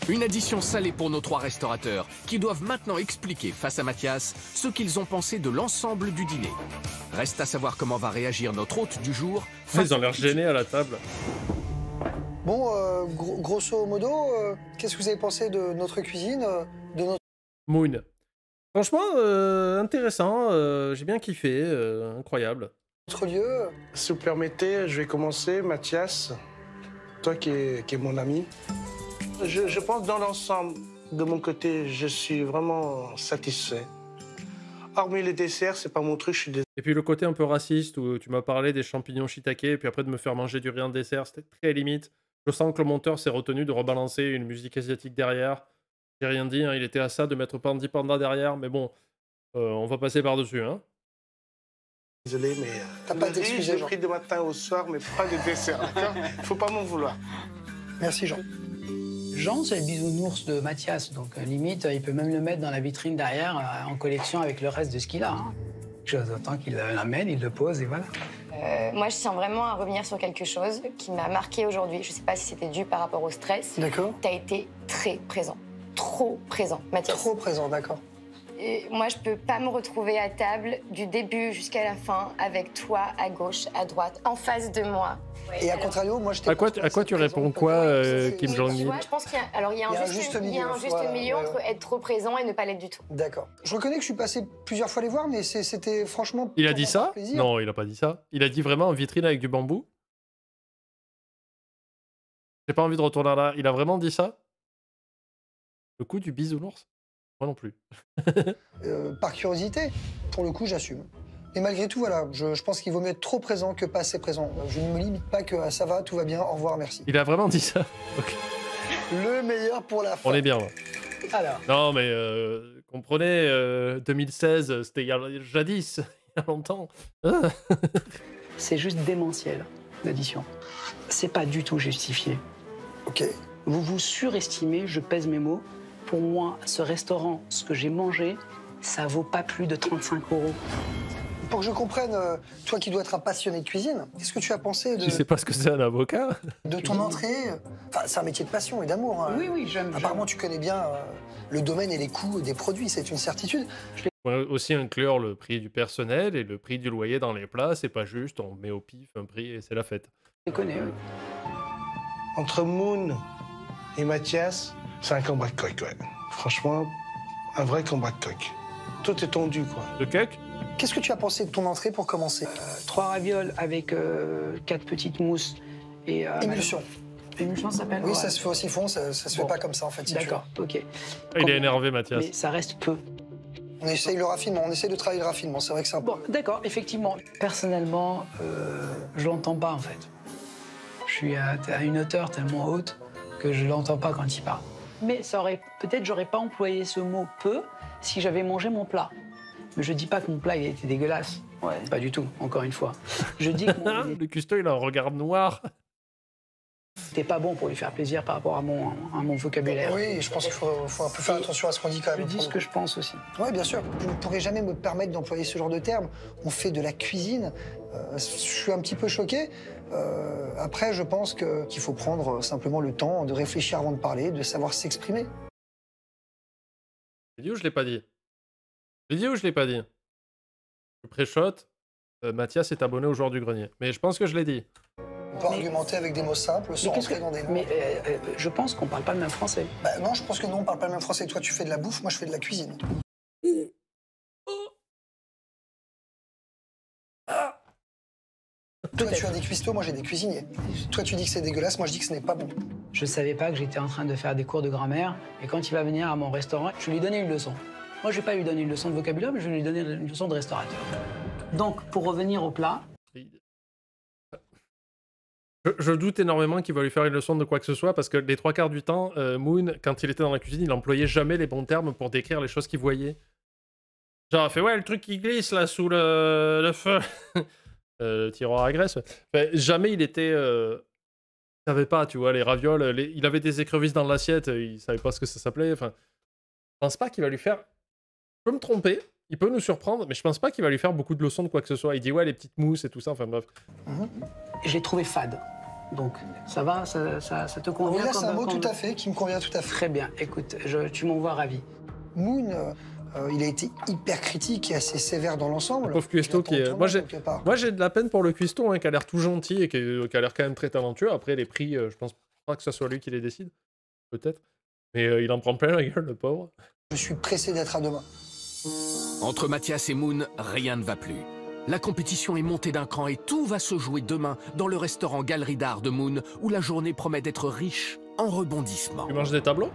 Une addition salée pour nos 3 restaurateurs, qui doivent maintenant expliquer face à Mathias ce qu'ils ont pensé de l'ensemble du dîner. Reste à savoir comment va réagir notre hôte du jour. Ils ont l'air gênés à la table. Bon, grosso modo, qu'est-ce que vous avez pensé de notre cuisine, de notre Moon. Franchement, intéressant, j'ai bien kiffé, incroyable. lieu? Si vous permettez, je vais commencer. Mathias, toi qui es mon ami. Je pense dans l'ensemble, de mon côté, je suis vraiment satisfait. Hormis les desserts, c'est pas mon truc, je suis désolé. Et puis le côté un peu raciste où tu m'as parlé des champignons shiitake et puis après de me faire manger du riz en dessert, c'était très limite. Je sens que le monteur s'est retenu de rebalancer une musique asiatique derrière. J'ai rien dit, hein, il était à ça de mettre Pandi Panda derrière, mais bon, on va passer par-dessus, hein. Désolé, mais T'as pas le riz, d'excuses, j'ai Jean. pris de matin au soir, mais pas de dessert, d'accord? Faut pas m'en vouloir. Merci, Jean. Jean, c'est le bisounours de Mathias, donc limite, il peut même le mettre dans la vitrine derrière, en collection avec le reste de ce qu'il a. Hein. J'attends qu'il l'amène, il le pose et voilà. Moi, je tiens vraiment à revenir sur quelque chose qui m'a marqué aujourd'hui. Je sais pas si c'était dû par rapport au stress. D'accord. T'as été très présent. Trop présent, Mathias. Trop présent, d'accord. Et moi, je peux pas me retrouver à table du début jusqu'à la fin avec toi à gauche, à droite, en face de moi. Et à contrario, moi, je t'ai À quoi tu réponds quoi, Kim Tu Jong-il? vois, je pense qu'il y a un juste milieu voilà, entre être trop présent et ne pas l'être du tout. D'accord. Je reconnais que je suis passé plusieurs fois les voir, mais c'était franchement... Il a dit ça? plaisir. Non, il a pas dit ça. Il a dit vraiment en vitrine avec du bambou? J'ai pas envie de retourner là. Il a vraiment dit ça? Le coup du bisounours? Moi non plus. Par curiosité, pour le coup, j'assume. Mais malgré tout, voilà, je pense qu'il vaut mieux être trop présent que pas assez présent. Je ne me limite pas que ça va, tout va bien, au revoir, merci. Il a vraiment dit ça? Ok. Le meilleur pour la fin. On est bien, là. Alors, Non, mais comprenez, 2016, c'était jadis, il y a longtemps. Ah. c'est juste démentiel, l'addition. C'est pas du tout justifié. Ok. Vous vous surestimez, je pèse mes mots. Pour moi, ce restaurant, ce que j'ai mangé, ça vaut pas plus de 35 €. Pour que je comprenne, toi qui dois être un passionné de cuisine, qu'est-ce que tu as pensé Tu sais pas ce que c'est un avocat? de ton entrée? Enfin, c'est un métier de passion et d'amour. Hein. Oui, j'aime. Apparemment, tu connais bien le domaine et les coûts des produits, c'est une certitude. Il faut aussi inclure le prix du personnel et le prix du loyer dans les plats. C'est pas juste, on met au pif un prix et c'est la fête. Je connais, oui. Entre Moon et Mathias, c'est un combat de coq, ouais. Franchement, un vrai combat de coq. Tout est tendu, quoi. Le cuck? Qu'est-ce que tu as pensé de ton entrée pour commencer? 3 ravioles avec 4 petites mousses et... Émulsion. Émulsion, ça s'appelle? Oui, Ouais. ça se fait aussi fond, ça se fait Bon. pas comme ça en fait. Si tu veux. D'accord, ok. Il est énervé, Mathias. Mais ça reste peu. On essaye le raffinement, on essaye de travailler le raffinement, c'est vrai que c'est un peu... Bon, d'accord, effectivement. Personnellement, je l'entends pas en fait. Je suis à une hauteur tellement haute que je l'entends pas quand il parle. Mais ça aurait, peut-être j'aurais pas employé ce mot peu si j'avais mangé mon plat. Mais je dis pas que mon plat il était dégueulasse. Ouais, pas du tout, encore une fois. Je dis que mon Le cuistot, il a un regard noir. c'était pas bon pour lui faire plaisir par rapport à mon vocabulaire. Oui, je pense qu'il faut un peu faire attention à ce qu'on dit quand même. Je dis ce que je pense aussi. Oui, bien sûr. Je ne pourrais jamais me permettre d'employer ce genre de terme. On fait de la cuisine. Je suis un petit peu choqué. Après, je pense qu'il faut prendre simplement le temps de réfléchir avant de parler, de savoir s'exprimer. Je l'ai dit ou je l'ai pas dit? Je l'ai dit ou je l'ai pas dit? Je pré-shot. Mathias est abonné au joueur du grenier. Mais je pense que je l'ai dit. On peut argumenter avec des mots simples, sans rentrer dans des mots. Mais je pense qu'on parle pas le même français. Bah, non, je pense que non, on parle pas le même français. Toi, tu fais de la bouffe, moi, je fais de la cuisine. Toi, tu as des cuistots, moi, j'ai des cuisiniers. Toi, tu dis que c'est dégueulasse, moi, je dis que ce n'est pas bon. Je savais pas que j'étais en train de faire des cours de grammaire. Et quand il va venir à mon restaurant, je vais lui donner une leçon. Moi, je vais pas lui donner une leçon de vocabulaire, mais je vais lui donner une leçon de restaurateur. Donc, pour revenir au plat... Je doute énormément qu'il va lui faire une leçon de quoi que ce soit, parce que les 3/4 du temps, Moon, quand il était dans la cuisine, il employait jamais les bons termes pour décrire les choses qu'il voyait. Genre, il fait « Ouais, le truc qui glisse, là, sous le feu. » Le tiroir à graisse. Enfin, jamais il était... il savait pas, tu vois, les ravioles. Il avait des écrevisses dans l'assiette, il savait pas ce que ça s'appelait. Enfin, je pense pas qu'il va lui faire... Je peux me tromper, il peut nous surprendre, mais je pense pas qu'il va lui faire beaucoup de leçons de quoi que ce soit. Il dit « Ouais, les petites mousses et tout ça. » Enfin, bref. Je l'ai trouvé fade. Donc, ça va, ça te convient? Oui, là, c'est un mot tout à fait, qui me convient tout à fait. Très bien. Écoute, tu m'envoies ravi. Moon, il a été hyper critique et assez sévère dans l'ensemble. Le pauvre cuistot qui est... Moi, j'ai de la peine pour le cuistot, hein, qui a l'air tout gentil et qui a l'air quand même très talentueux. Après, les prix, je pense pas que ce soit lui qui les décide. Peut-être. Mais il en prend plein la gueule, le pauvre. Je suis pressé d'être à demain. Entre Mathias et Moon, rien ne va plus. La compétition est montée d'un cran et tout va se jouer demain dans le restaurant Galerie d'Art de Moon, où la journée promet d'être riche en rebondissements. Tu manges des tableaux?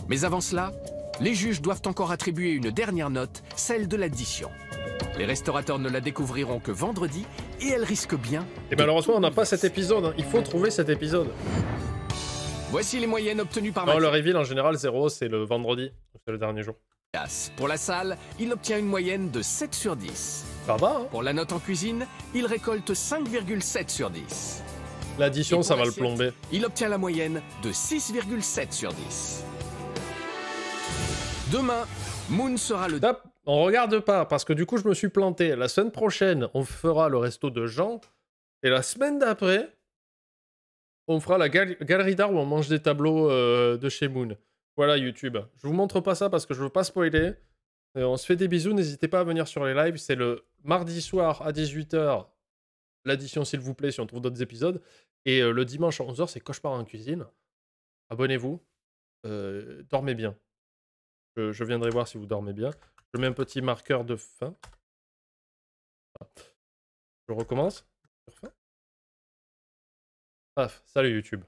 Mais avant cela, les juges doivent encore attribuer une dernière note, celle de l'addition. Les restaurateurs ne la découvriront que vendredi et elle risque bien... Et malheureusement, on n'a pas cet épisode. Hein. Il faut trouver cet épisode. Voici les moyennes obtenues par Non, Mathias. le reveal, en général, 0, c'est le vendredi. C'est le dernier jour. Pour la salle, il obtient une moyenne de 7 sur 10. Ça va, hein? Pour la note en cuisine, il récolte 5,7 sur 10. L'addition, ça va le plomber. Il obtient la moyenne de 6,7 sur 10. Demain, Moon sera le... Stop, on regarde pas, parce que du coup, je me suis planté. La semaine prochaine, on fera le resto de Jean. Et la semaine d'après, on fera la galerie d'art où on mange des tableaux de chez Moon. Voilà, YouTube. Je vous montre pas ça parce que je veux pas spoiler. On se fait des bisous, n'hésitez pas à venir sur les lives. C'est le mardi soir à 18 h. L'addition, s'il vous plaît, si on trouve d'autres épisodes. Et le dimanche à 11 h, c'est Cauchemar en cuisine. Abonnez-vous. Dormez bien. Je viendrai voir si vous dormez bien. Je mets un petit marqueur de fin. Je recommence. Sur fin. Paf, salut YouTube.